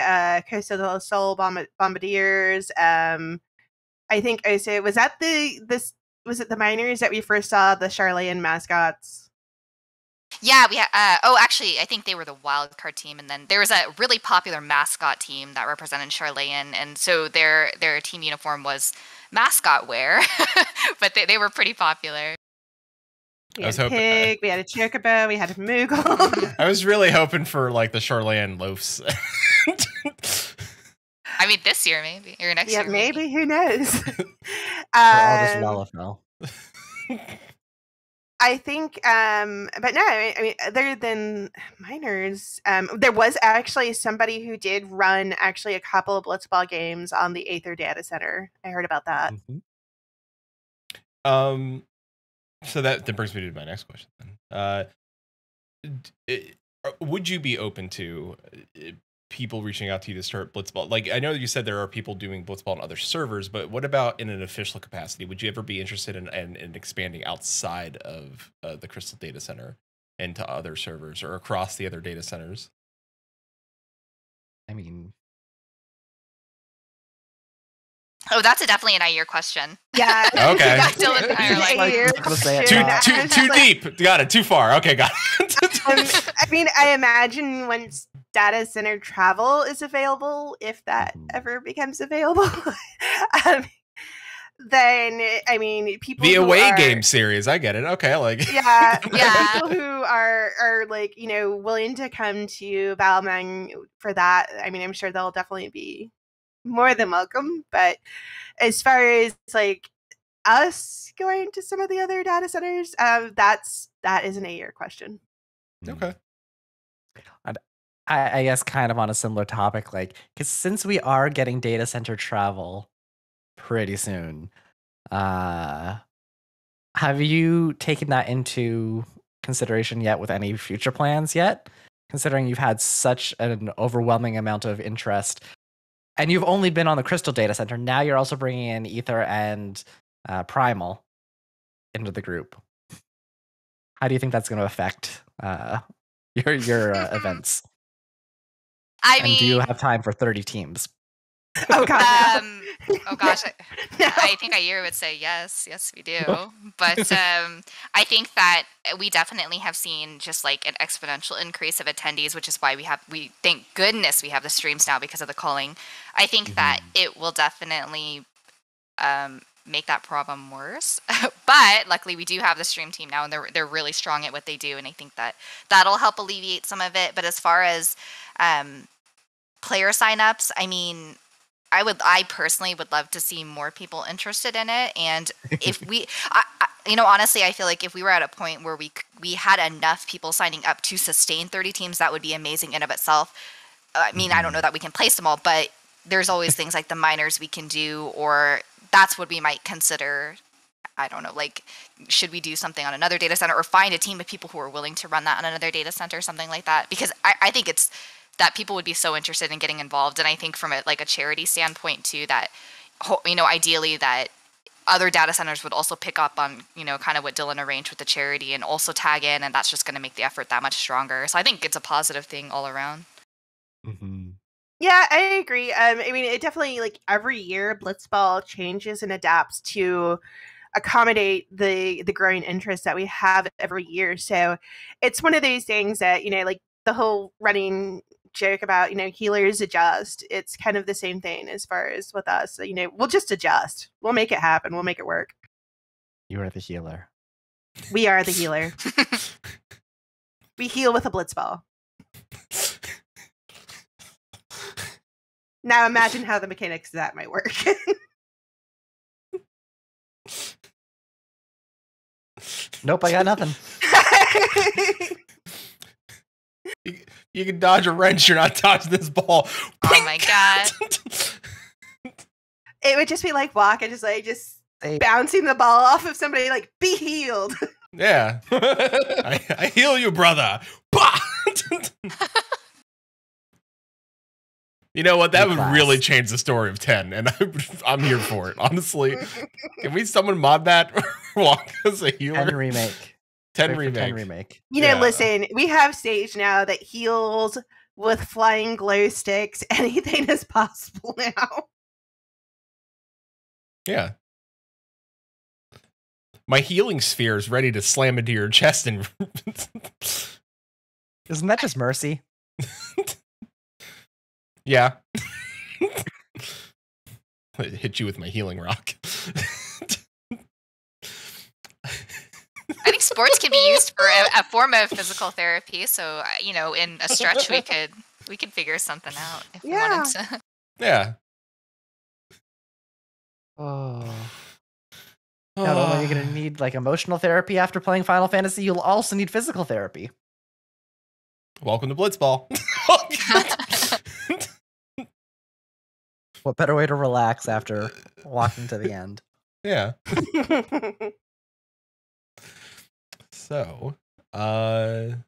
Coastal del Sol Bombardiers. I think I say was it the minors that we first saw the Charlatan mascots? Yeah, we actually, I think they were the wild card team, and then there was a really popular mascot team that represented Charlatan, and so their team uniform was mascot wear, but they were pretty popuer. We had a pig, we had a chocobo, we had a Mhigo. I was really hoping for like the Charlatan loafs. I mean, this year maybe, or next year maybe. Who knows? All just Lalafell. I think, but no, I mean, other than minors, there was actually somebody who did run actually a couple of Blitzball games on the Aether data center. I heard about that. So that brings me to my next question then. Would you be open to people reaching out to you to start Blitzball? Like, I know you said there are people doing Blitzball on other servers, but what about in an official capacity? Would you ever be interested in expanding outside of the Crystal Data Center into other servers or across the other data centers? I mean... Oh, that's definitely an IER question. Yeah. Okay. Still an IER question. Too deep. Got it. Too far. Okay, got it. I mean, I imagine once data center travel is available, if that ever becomes available, then I mean, people the away game series. I get it. Okay, like people who are like willing to come to Balmung for that. I mean, I'm sure they'll definitely be more than welcome. But as far as like us going to some of the other data centers, that is an AER question. Okay. I guess kind of on a similar topic, like, because since we are getting data center travel pretty soon, have you taken that into consideration yet with any future plans yet? Considering you've had such an overwhelming amount of interest, and you've only been on the Crystal data center, now you're also bringing in Ether and Primal into the group. How do you think that's going to affect your events? I mean, do you have time for 30 teams? Oh god. Oh gosh. I think IER would say yes. Yes, we do. But I think that we definitely have seen just like an exponential increase of attendees, which is why we thank goodness we have the streams now because of the calling. I think that it will definitely make that problem worse. But luckily we do have the stream team now, and they're really strong at what they do, and I think that that'll help alleviate some of it. But as far as player signups, I mean, I personally would love to see more people interested in it. And if honestly, I feel like if we were at a point where we had enough people signing up to sustain 30 teams, that would be amazing in of itself. I mean, I don't know that we can place them all, but there's always things like the minors we can do, or that's what we might consider. I don't know, like, should we do something on another data center or find a team of people who are willing to run that on another data center or something like that? Because I think it's that people would be so interested in getting involved. And I think from a charity standpoint too, that, ideally that other data centers would also pick up on, kind of what Dylan arranged with the charity and also tag in. And that's just going to make the effort that much stronger. So I think it's a positive thing all around. Mm-hmm. Yeah, I agree. I mean, it definitely, like, every year Blitzball changes and adapts to accommodate the growing interest that we have every year. So it's one of those things that, like the whole running joke about, healers adjust. It's kind of the same thing as far as with us. So, we'll just adjust. We'll make it happen. We'll make it work. You are the healer. We are the healer. We heal with a Blitzball. Now imagine how the mechanics of that might work. Nope, I got nothing. You can dodge a wrench, you're not dodging this ball. Oh my god. It would just be like walking, just bouncing the ball off of somebody, like, be healed. Yeah. I heal you, brother. Bah! You know what? That would really change the story of 10, and I'm here for it, honestly. Can we someone mod that? Walk as a healer? 10 remake. 10 remake. 10 remake. Listen, we have stage now that heals with flying glow sticks. Anything is possible now. Yeah. My healing sphere is ready to slam into your chest and... Isn't that just mercy? Yeah. I hit you with my healing rock. I think sports can be used for a form of physical therapy. So, in a stretch, we could figure something out if we wanted to. Yeah. Oh. Not only are you going to need like emotional therapy after playing Final Fantasy, you'll also need physical therapy. Welcome to Blitzball. What better way to relax after walking to the end? Yeah. So, while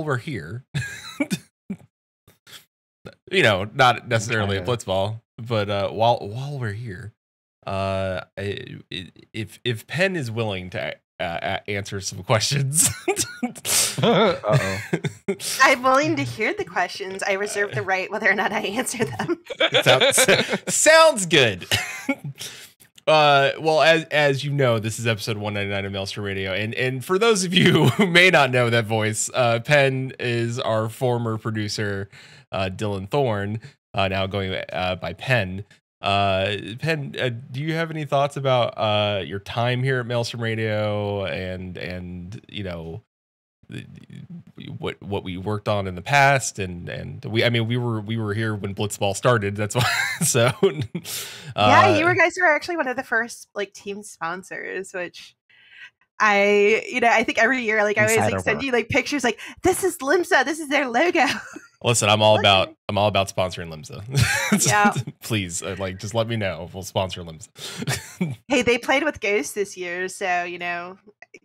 we're here, not necessarily a Blitzball, but while we're here, if Penn is willing to answer some questions. Uh-oh. I'm willing to hear the questions. I reserve the right whether or not I answer them. Sounds good. Well, as you know, this is episode 199 of Maelstrom Radio, and for those of you who may not know that voice, Penn is our former producer, Dylan Thorne, now going by Penn. Penn, do you have any thoughts about your time here at Maelstrom Radio and what we worked on in the past and we were here when Blitzball started, that's why. So yeah, you guys were actually one of the first like team sponsors, which I think every year like I always like send you like pictures like this is Limsa, this is their logo. Listen, I'm all about sponsoring Limsa. Yeah. Please, just let me know. We'll sponsor Limsa. Hey, they played with Ghost this year, so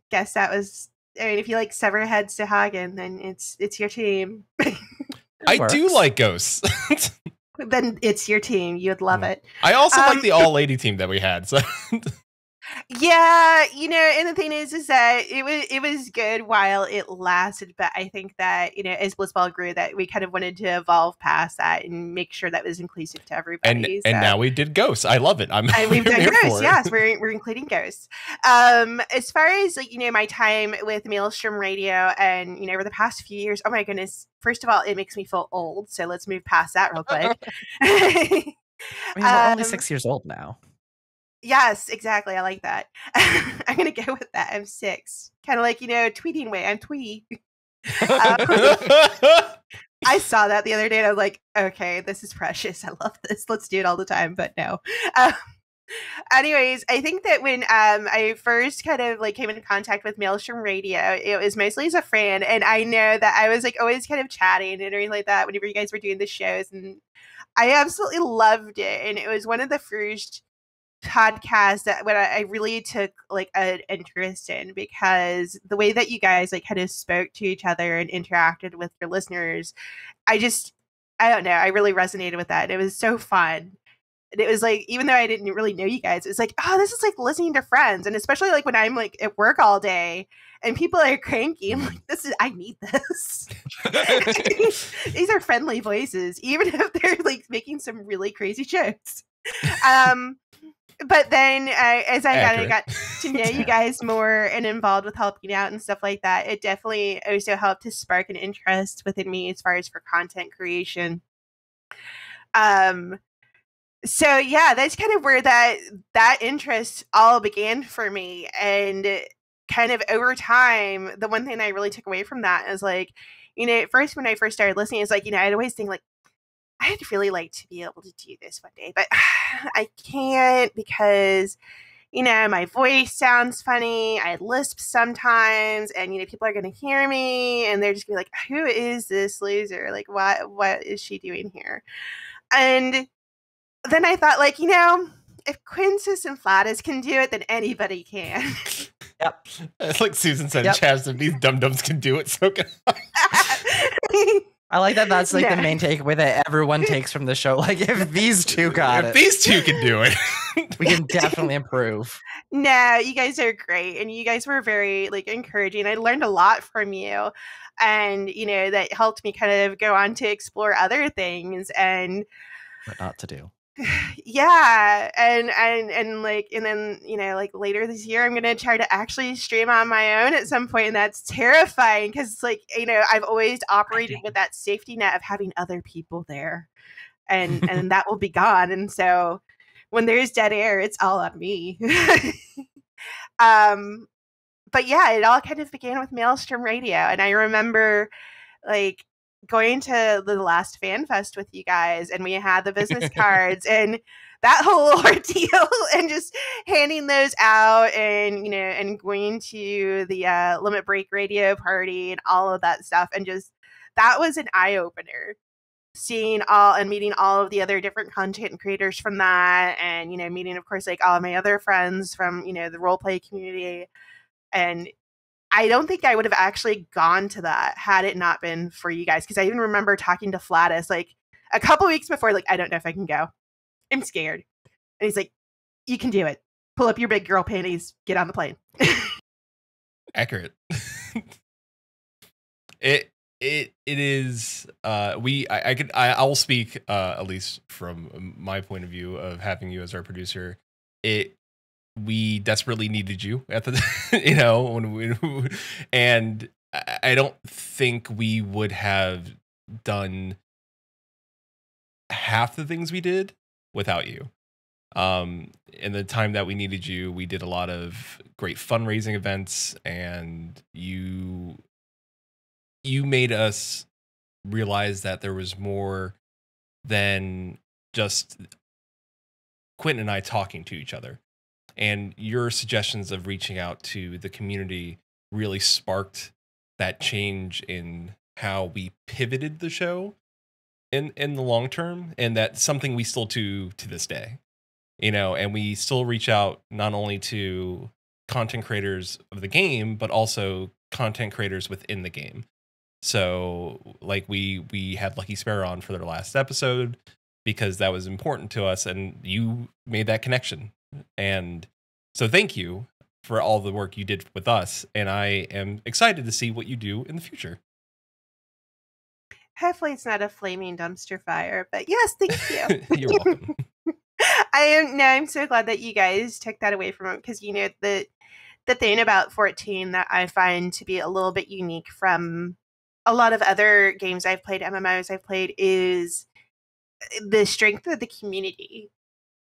guess that was. I mean, if you like Severhead Sahagin, then it's your team. I do like Ghosts. Then it's your team. You'd love it. I also like the all-lady team that we had. So. Yeah, and the thing is that it was good while it lasted, but I think that as Blitzball grew, that we kind of wanted to evolve past that and make sure that was inclusive to everybody. And now we did Ghosts. I love it. And we've done Ghosts. Yes, we're including Ghosts. As far as my time with Maelstrom Radio and over the past few years, oh my goodness! First of all, it makes me feel old. So let's move past that real quick. I mean, we're only 6 years old now. Yes, exactly. I like that. I'm going to go with that. I'm 6. Kind of like, tweeting way. I'm twee. I saw that the other day and I was like, okay, this is precious. I love this. Let's do it all the time. But no. Anyways, I think that when I first kind of like came into contact with Maelstrom Radio, it was mostly as a friend. And I know that I was like always kind of chatting and everything like that whenever you guys were doing the shows. And I absolutely loved it. And it was one of the first podcasts that what I really took like an interest in, because the way that you guys like kind of spoke to each other and interacted with your listeners, I don't know, I really resonated with that. And it was so fun. And it was like, even though I didn't really know you guys, it was like, oh, this is like listening to friends. And especially like when I'm like at work all day and people are cranky, I'm like, I need this. These are friendly voices, even if they're like making some really crazy jokes. But then as I kind of got to know you guys more and involved with helping out and stuff like that, it definitely also helped to spark an interest within me as far as for content creation. So yeah, that's kind of where that interest all began for me. And kind of over time, the one thing I really took away from that is like, you know, first when I first started listening, it's like, you know, I'd always think like, I'd really like to be able to do this one day, but I can't because, you know, my voice sounds funny. I lisp sometimes, and, you know, people are going to hear me and they're just going to be like, who is this loser? Like, what is she doing here? And then I thought, like, you know, if Quintus and Flatus can do it, then anybody can. Yep. It's like Susan said, Chaz, if these dum-dums can do it, so can I. I like that. That's like the main takeaway that everyone takes from the show. Like, if these two got it, if these two can do it, we can definitely improve. No, you guys are great, and you guys were very like encouraging. I learned a lot from you, and you know that helped me kind of go on to explore other things and what not to do. Yeah, and then you know, like later this year I'm gonna try to actually stream on my own at some point, and that's terrifying because like, you know, I've always operated with that safety net of having other people there, and that will be gone, and so when there's dead air, it's all on me. But yeah, it all kind of began with Maelstrom Radio, and I remember like going to the last fan fest with you guys, and we had the business cards and that whole ordeal and just handing those out, and you know, and going to the limit break radio party and all of that stuff, and just that was an eye-opener, seeing all and meeting all of the other different content creators from that, and you know, meeting of course like all of my other friends from, you know, the roleplay community. And I don't think I would have actually gone to that had it not been for you guys. Because I even remember talking to Flatus like a couple weeks before, like, I don't know if I can go. I'm scared. And he's like, you can do it. Pull up your big girl panties. Get on the plane. Accurate. It is. I will speak at least from my point of view of having you as our producer. We desperately needed you at the, you know, and I don't think we would have done half the things we did without you. In the time that we needed you, we did a lot of great fundraising events, and you made us realize that there was more than just Quinton and I talking to each other. And your suggestions of reaching out to the community really sparked that change in how we pivoted the show in the long term. And that's something we still do to this day, you know, and we still reach out not only to content creators of the game, but also content creators within the game. So like we had Lucky Sparrow on for their last episode because that was important to us, and you made that connection. And so thank you for all the work you did with us, and I am excited to see what you do in the future. Hopefully it's not a flaming dumpster fire, but yes, thank you. You're welcome. I'm so glad that you guys took that away from it, because you know the thing about 14 that I find to be a little bit unique from a lot of other games I've played, MMOs I've played, is the strength of the community.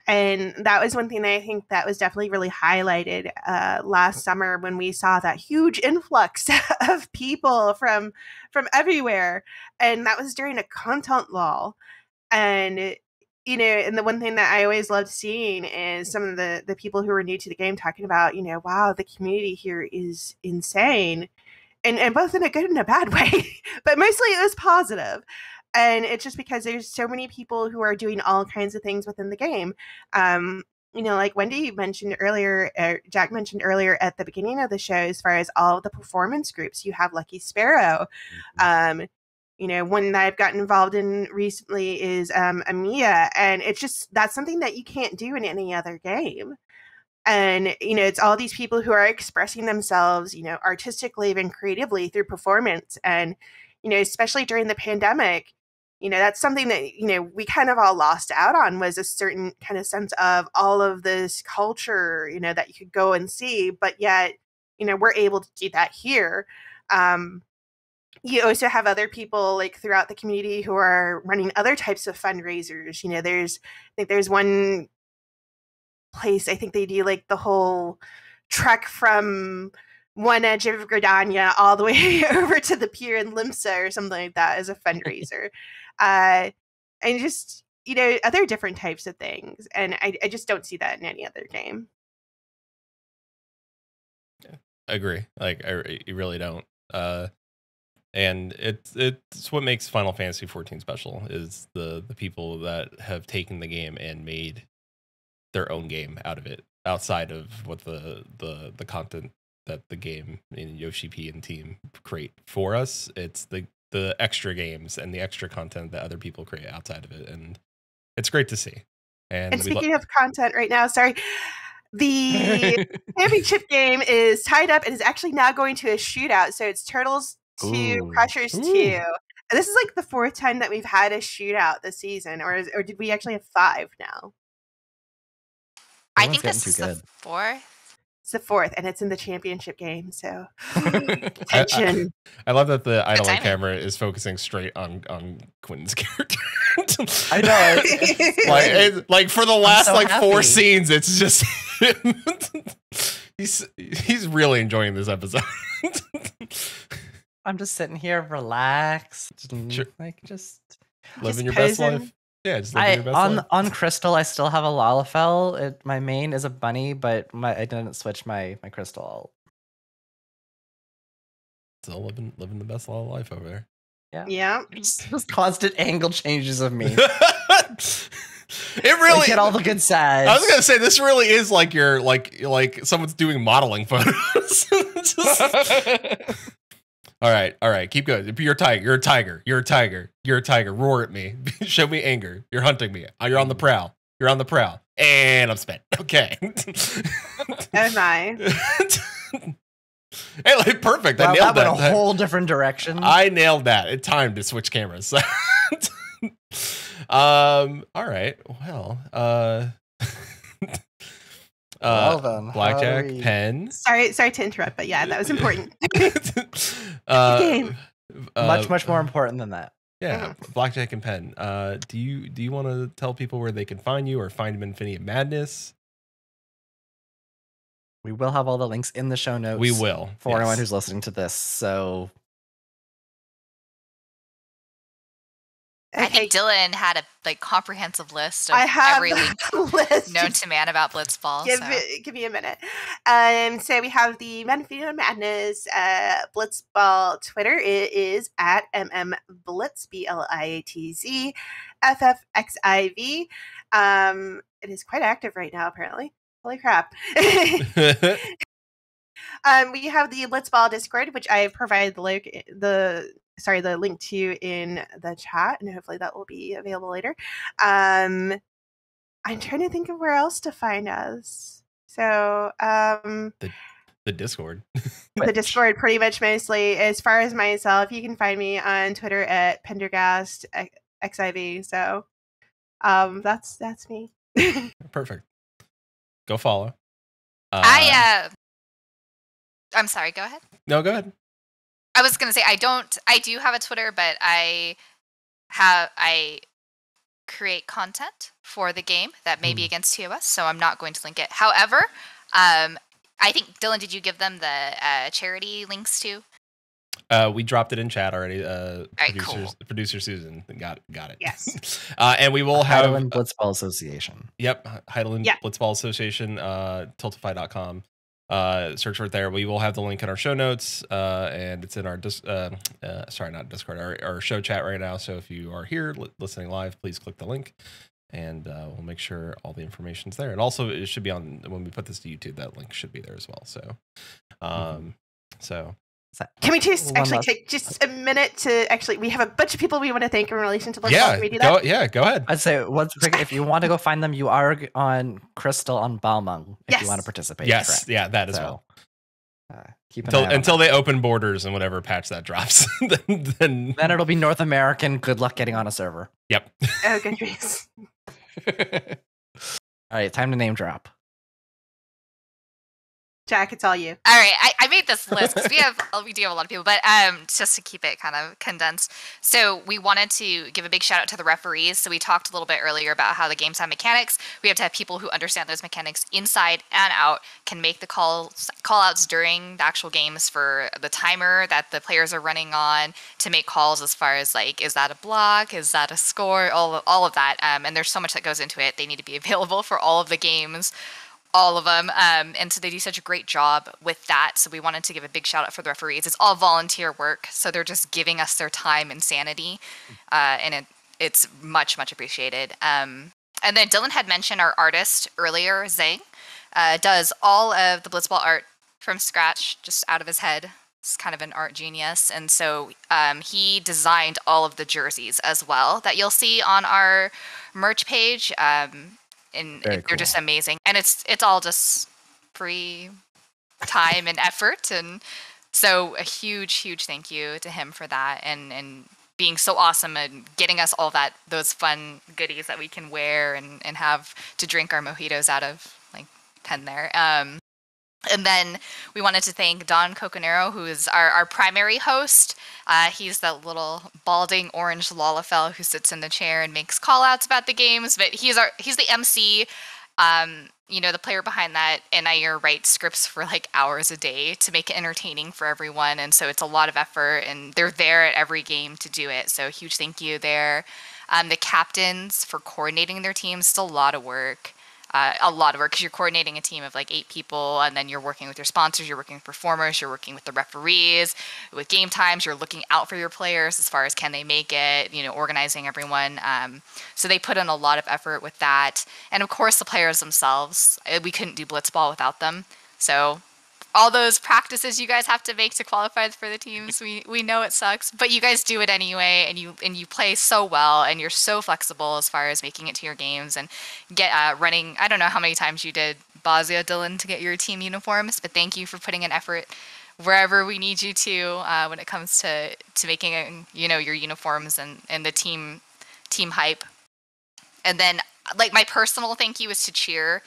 And that was one thing that I think that was definitely really highlighted last summer when we saw that huge influx of people from everywhere. And that was during a content lull. And, you know, and the one thing that I always loved seeing is some of the people who were new to the game talking about, you know, wow, the community here is insane. And both in a good and a bad way. But mostly it was positive. And it's just because there's so many people who are doing all kinds of things within the game. You know, like Wendy mentioned earlier, Jack mentioned earlier at the beginning of the show, as far as all of the performance groups, you have Lucky Sparrow. You know, one that I've gotten involved in recently is Amiya. And it's just, that's something that you can't do in any other game. And, you know, it's all these people who are expressing themselves, you know, artistically and creatively through performance. And, you know, especially during the pandemic, you know, that's something that, you know, we kind of all lost out on, was a certain kind of sense of all of this culture, you know, that you could go and see. But yet, you know, we're able to do that here. You also have other people like throughout the community who are running other types of fundraisers. You know, I think there's one place, I think they do like the whole trek from one edge of Gridania all the way over to the pier in Limsa or something like that as a fundraiser. And just, you know, other different types of things. And I just don't see that in any other game. Yeah, I agree. Like, you really don't. And it's what makes Final Fantasy XIV special, is the people that have taken the game and made their own game out of it, outside of what the content that the game and Yoshi P and team create for us. It's the extra games and the extra content that other people create outside of it, and it's great to see. And speaking of content right now, sorry, the championship game is tied up and is actually now going to a shootout. So it's Turtles 2, Crushers 2. And this is like the 4th time that we've had a shootout this season, or did we actually have 5 now? I think this is the 4th. It's the 4th, and it's in the championship game, so tension. I love that the idling camera is focusing straight on Quinton's character. I know. like for the last happy. 4 scenes, it's just he's really enjoying this episode. I'm just sitting here relaxed, like just living your best life. Yeah, just living your best life. On Crystal, I still have a Lalafell. My main is a bunny, but I didn't switch my Crystal. Still living the best life over there. Yeah. Just constant angle changes of me. It really I get all the good sides. I was gonna say, this really is like your like someone's doing modeling photos. All right, keep going. You're a tiger. Roar at me. Show me anger. You're hunting me. You're on the prowl. And I'm spent. Okay. Am I? Hey, like, perfect. Wow, I nailed that. That went a whole different direction. I nailed that. It timed to switch cameras. All right. Well, well then, Blackjaque, Pen. Sorry to interrupt, but yeah, that was important. Much more important than that. Yeah, Blackjaque and Pen. Do you want to tell people where they can find you or find Menphina Madness? We will have all the links in the show notes. We will, for anyone who's listening to this. So I think Dylan had a comprehensive list of every link known to man about Blitzball. Give me a minute. So we have the Menphina Madness Blitzball Twitter. It is at MMBlitz, BLIATZ, FFXIV. It is quite active right now, apparently. Holy crap. We have the Blitzball Discord, which I have provided the link to in the chat, and hopefully that will be available later. I'm trying to think of where else to find us. So the Discord. The Discord, pretty much mostly. As far as myself, you can find me on Twitter at Pendergast XIV. So that's me. Perfect. Go follow. I'm sorry, go ahead. No, go ahead. I was going to say I do have a Twitter, but I create content for the game that may be against TOS, so I'm not going to link it. However, I think, Dylan, did you give them the charity links too? We dropped it in chat already. Producer Susan got it. Yes. And we will have Highland Blitzball Association. Yep, Highland Blitzball Association, tiltify.com. Search for it there. We will have the link in our show notes, and it's in our not Discord, our show chat right now. So if you are here listening live, please click the link, and we'll make sure all the information's there. And also, it should be on when we put this to YouTube. That link should be there as well. So, Can we just take just a minute to we have a bunch of people we want to thank in relation to Blitzball. Can we do that? Go ahead. I'd say if you want to go find them, you are on Crystal on Balmung if you want to participate. Yes, correct? Yeah, that as well. Keep until they open borders and whatever patch that drops, then it'll be North American. Good luck getting on a server. Yep. Oh, good grief. All right, time to name drop. Jack, it's all you. All right, I made this list because we do have a lot of people, but just to keep it kind of condensed. So we wanted to give a big shout out to the referees. So we talked a little bit earlier about how the games have mechanics. We have to have people who understand those mechanics inside and out, can make the call outs during the actual games for the timer that the players are running on, to make calls as far as like, is that a block, is that a score, all of that. And there's so much that goes into it. They need to be available for all of the games. All of them. And so they do such a great job with that. So we wanted to give a big shout out for the referees. It's all volunteer work. So they're just giving us their time and sanity. And it's much, much appreciated. And then Dylan had mentioned our artist earlier, Zhang, does all of the Blitzball art from scratch, just out of his head. It's kind of an art genius. And so he designed all of the jerseys as well that you'll see on our merch page. And they're just amazing, and it's all just free time and effort, and so a huge thank you to him for that, and being so awesome and getting us all those fun goodies that we can wear and have to drink our mojitos out of, like Thavnair. And then we wanted to thank Don Coconero, who is our primary host. He's that little balding orange Lalafell who sits in the chair and makes call-outs about the games. But he's the MC, the player behind that. And I write scripts for like hours a day to make it entertaining for everyone. And so it's a lot of effort, and they're there at every game to do it. So huge thank you there. The captains for coordinating their teams, it's a lot of work. Because you're coordinating a team of like 8 people, and then you're working with your sponsors, you're working with performers, you're working with the referees, with game times, you're looking out for your players as far as can they make it, organizing everyone. So they put in a lot of effort with that. And of course the players themselves, we couldn't do Blitzball without them. So all those practices you guys have to make to qualify for the teams, we know it sucks, but you guys do it anyway, and you play so well, and you're so flexible as far as making it to your games and get running. I don't know how many times you did Bozja, Dylan, to get your team uniforms, but thank you for putting in effort wherever we need you to when it comes to making your uniforms and the team hype. And then like my personal thank you is to Cheer.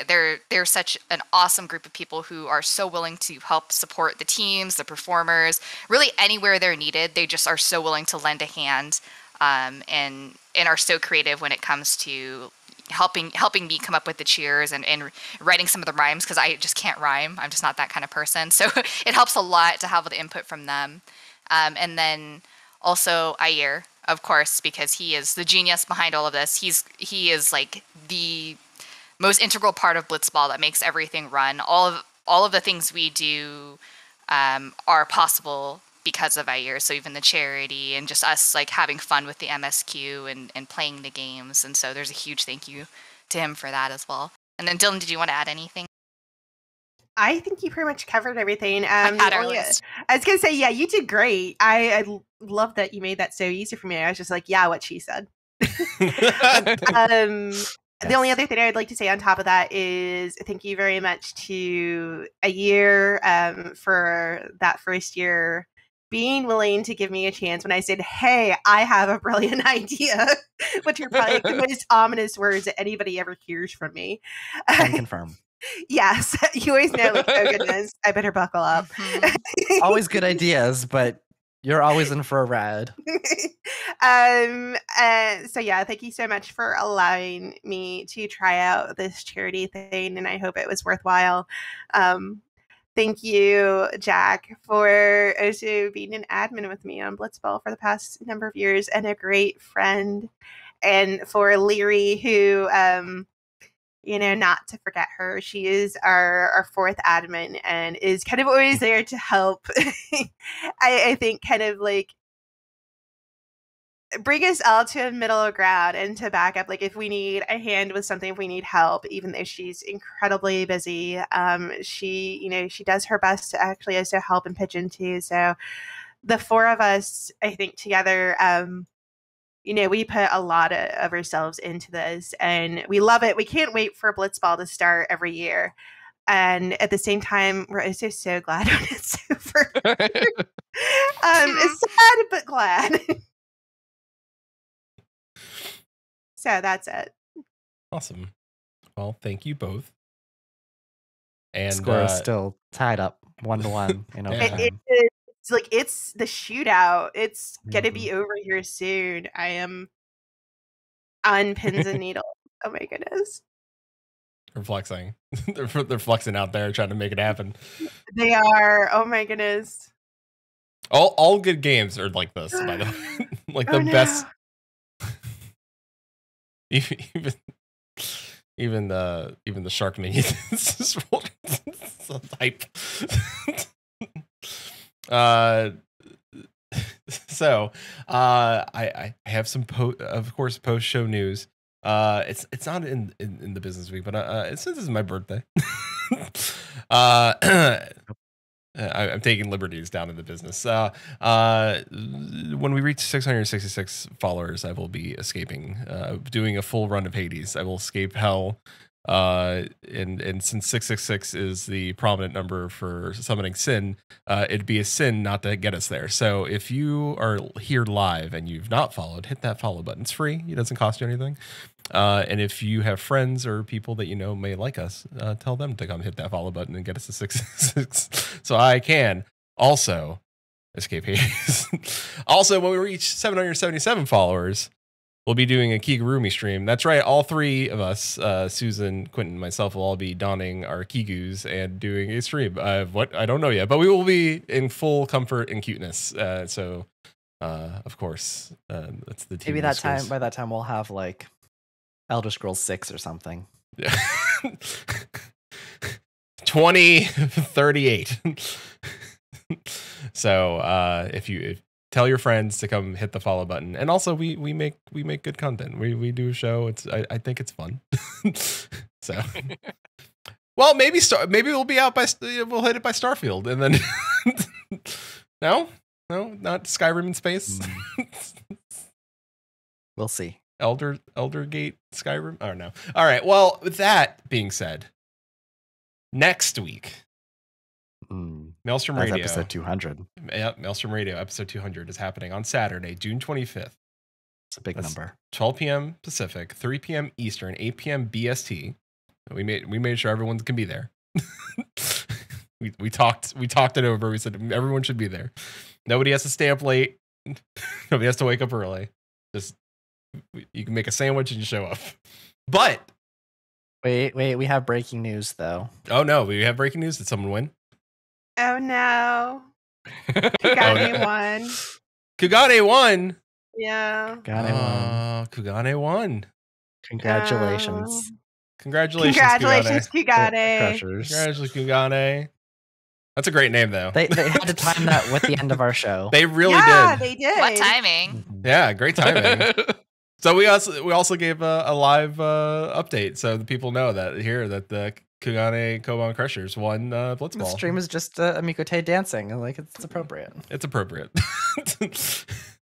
They're such an awesome group of people who are so willing to help support the teams, the performers, really anywhere they're needed. They just are so willing to lend a hand, and are so creative when it comes to helping me come up with the cheers and writing some of the rhymes, because I just can't rhyme. I'm just not that kind of person. So it helps a lot to have the input from them. And then also Ayer, of course, because he is the genius behind all of this. He is like the most integral part of Blitzball that makes everything run. All of the things we do are possible because of Ayer. So even the charity and just us like having fun with the MSQ and playing the games. And so there's a huge thank you to him for that as well. And then Dylan, did you want to add anything? I think you pretty much covered everything. I had our list. I was gonna say, yeah, you did great. I love that you made that so easy for me. I was just like, yeah, what she said. The only other thing I would like to say on top of that is thank you very much to Ayer for that first year being willing to give me a chance when I said, hey, I have a brilliant idea, which are probably like the most ominous words that anybody ever hears from me. Can confirm. Yes, you always know, like, oh goodness, I better buckle up. Always good ideas, but You're always in for a ride. So yeah, thank you so much for allowing me to try out this charity thing, and I hope it was worthwhile. Thank you, Jack, for also being an admin with me on Blitzball for the past number of years and a great friend. And for Leary, who, not to forget her, she is our fourth admin and is kind of always there to help. I think kind of like bring us all to a middle ground and to back up. Like if we need a hand with something, if we need help, even though she's incredibly busy, she does her best to actually also help and pitch into. So the four of us, I think together, we put a lot of ourselves into this and we love it. We can't wait for Blitzball to start every year. And at the same time, we're also so glad when it's over. It's sad, but glad. So that's it. Awesome. Well, thank you both. And Score is still tied up 1-1. It's the shootout. It's gonna be over here soon. I am on pins and needles. Oh my goodness. They're flexing. They're flexing out there trying to make it happen. They are. Oh my goodness. All good games are like this, by the way. Like the best. Even the shark minions hype. So I have some post show news. It's not in the business week, but since this is my birthday, I'm taking liberties down in the business. When we reach 666 followers, I will be escaping, doing a full run of Hades. I will escape hell. And since 666 is the prominent number for summoning sin, it'd be a sin not to get us there. So if you are here live and you've not followed, hit that follow button. It's free. It doesn't cost you anything. And if you have friends or people that may like us, tell them to come hit that follow button and get us to 666 so I can also escape Hades. Also, when we reach 777 followers, we'll be doing a Kigurumi stream. That's right. All three of us, Susan, Quinton, myself, will all be donning our Kigus and doing a stream. What? I don't know yet, but we will be in full comfort and cuteness. Of course, that's the team. Maybe by that time, we'll have like Elder Scrolls 6 or something. Yeah. 2038. So if you tell your friends to come hit the follow button, and also we make good content. We do a show. I think it's fun. So, well, maybe we'll be out we'll hit it by Starfield, and then no, not Skyrim in space. We'll see. Elder Gate Skyrim. Oh no. All right. Well, with that being said, next week, Maelstrom Radio episode 200. Yeah, Maelstrom Radio episode 200 is happening on Saturday, June 25th. It's a big number. 12 p.m. Pacific, 3 p.m. Eastern, 8 p.m. BST. We made sure everyone can be there. we talked it over. We said everyone should be there. Nobody has to stay up late. Nobody has to wake up early. Just you can make a sandwich and you show up. But wait, we have breaking news though. Oh no, we have breaking news. Did someone win? Oh no. Kugane won. Kugane won. Yeah. Kugane won. Congratulations. Congratulations, Kugane. Crushers. Congratulations, Kugane. That's a great name, though. They had to time that with the end of our show. They really did. Yeah, they did. What timing? Yeah, great timing. So we also gave a live update, so the people know that the Kugane Koban Crushers won Blitzball. The stream is just Mhigo dancing, and it's appropriate. It's appropriate.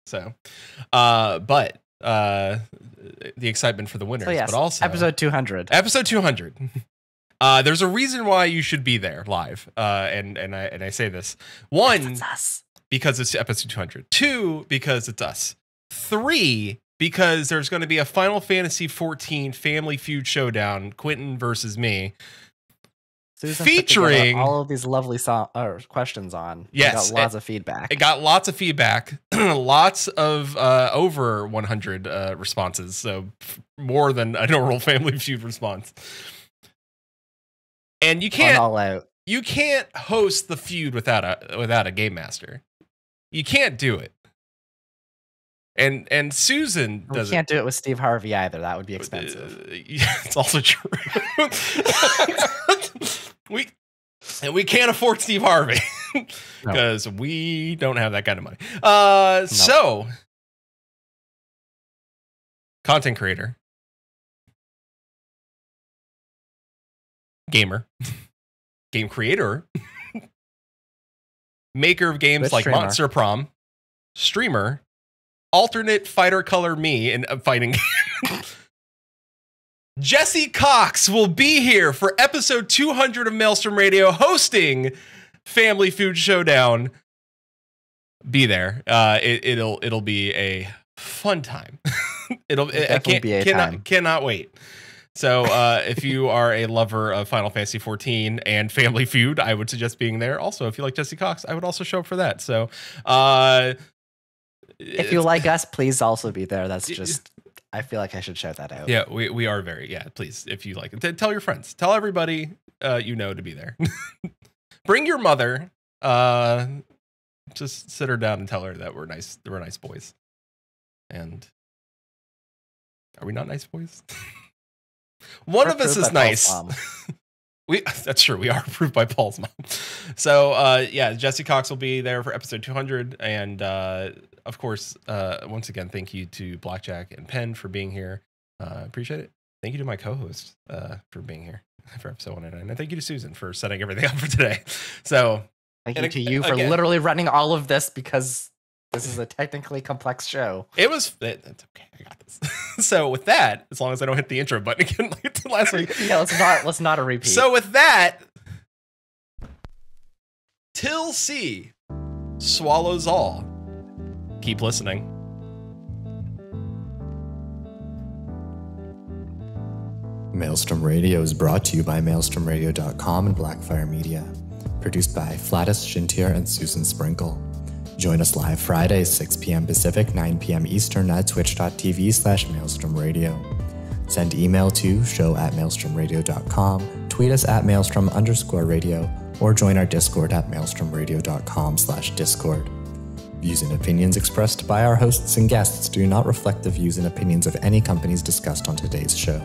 So, but the excitement for the winners, so yes, but also episode 200. Episode 200. There's a reason why you should be there live, and I say this: one, it's us. Because it's episode 200. 2, because it's us. 3, because there's going to be a Final Fantasy XIV Family Feud showdown, Quinton versus me. Susan featuring all of these lovely questions on. Yes, got lots of feedback. It got lots of feedback, lots of over 100 responses, so more than a normal Family Feud response. And you can't all out. You can't host the feud without a game master. You can't do it. And Susan does it. You can't do it with Steve Harvey either. That would be expensive. Yeah, it's also true. we can't afford Steve Harvey because we don't have that kind of money. So content creator, gamer, game creator, maker of games like Monster Prom, streamer, alternate fighter color me in a fighting game. Jesse Cox will be here for episode 200 of Maelstrom Radio, hosting Family Feud Showdown. Be there. It'll be a fun time. Cannot wait. So if you are a lover of Final Fantasy XIV and Family Feud, I would suggest being there. Also, if you like Jesse Cox, I would also show up for that. So if you like us, please also be there. That's just, I feel like I should shout that out. Yeah, we are very, please, if you like it, tell your friends, tell everybody to be there. Bring your mother, just sit her down and tell her that we're nice boys. And are we not nice boys? One of us is nice. That's true. We are approved by Paul's mom. So Jesse Cox will be there for episode 200. And of course, once again, thank you to Blackjaque and Penn for being here. Appreciate it. Thank you to my co-host for being here for episode 109. And thank you to Susan for setting everything up for today. So thank you to you for literally running all of this, because this is a technically complex show. It's okay. I got this. So with that, as long as I don't hit the intro button again like I did last week. Yeah, let's not a repeat. So with that, Till C swallows all. Keep listening. Maelstrom Radio is brought to you by MaelstromRadio.com and Blackfire Media. Produced by Flatus, Shintier, and Susan Sprinkle. Join us live Fridays, 6 p.m. Pacific, 9 p.m. Eastern at twitch.tv/Maelstrom Radio. Send email to show@maelstromradio.com, tweet us at maelstrom_radio, or join our Discord at maelstromradio.com/discord. Views and opinions expressed by our hosts and guests do not reflect the views and opinions of any companies discussed on today's show.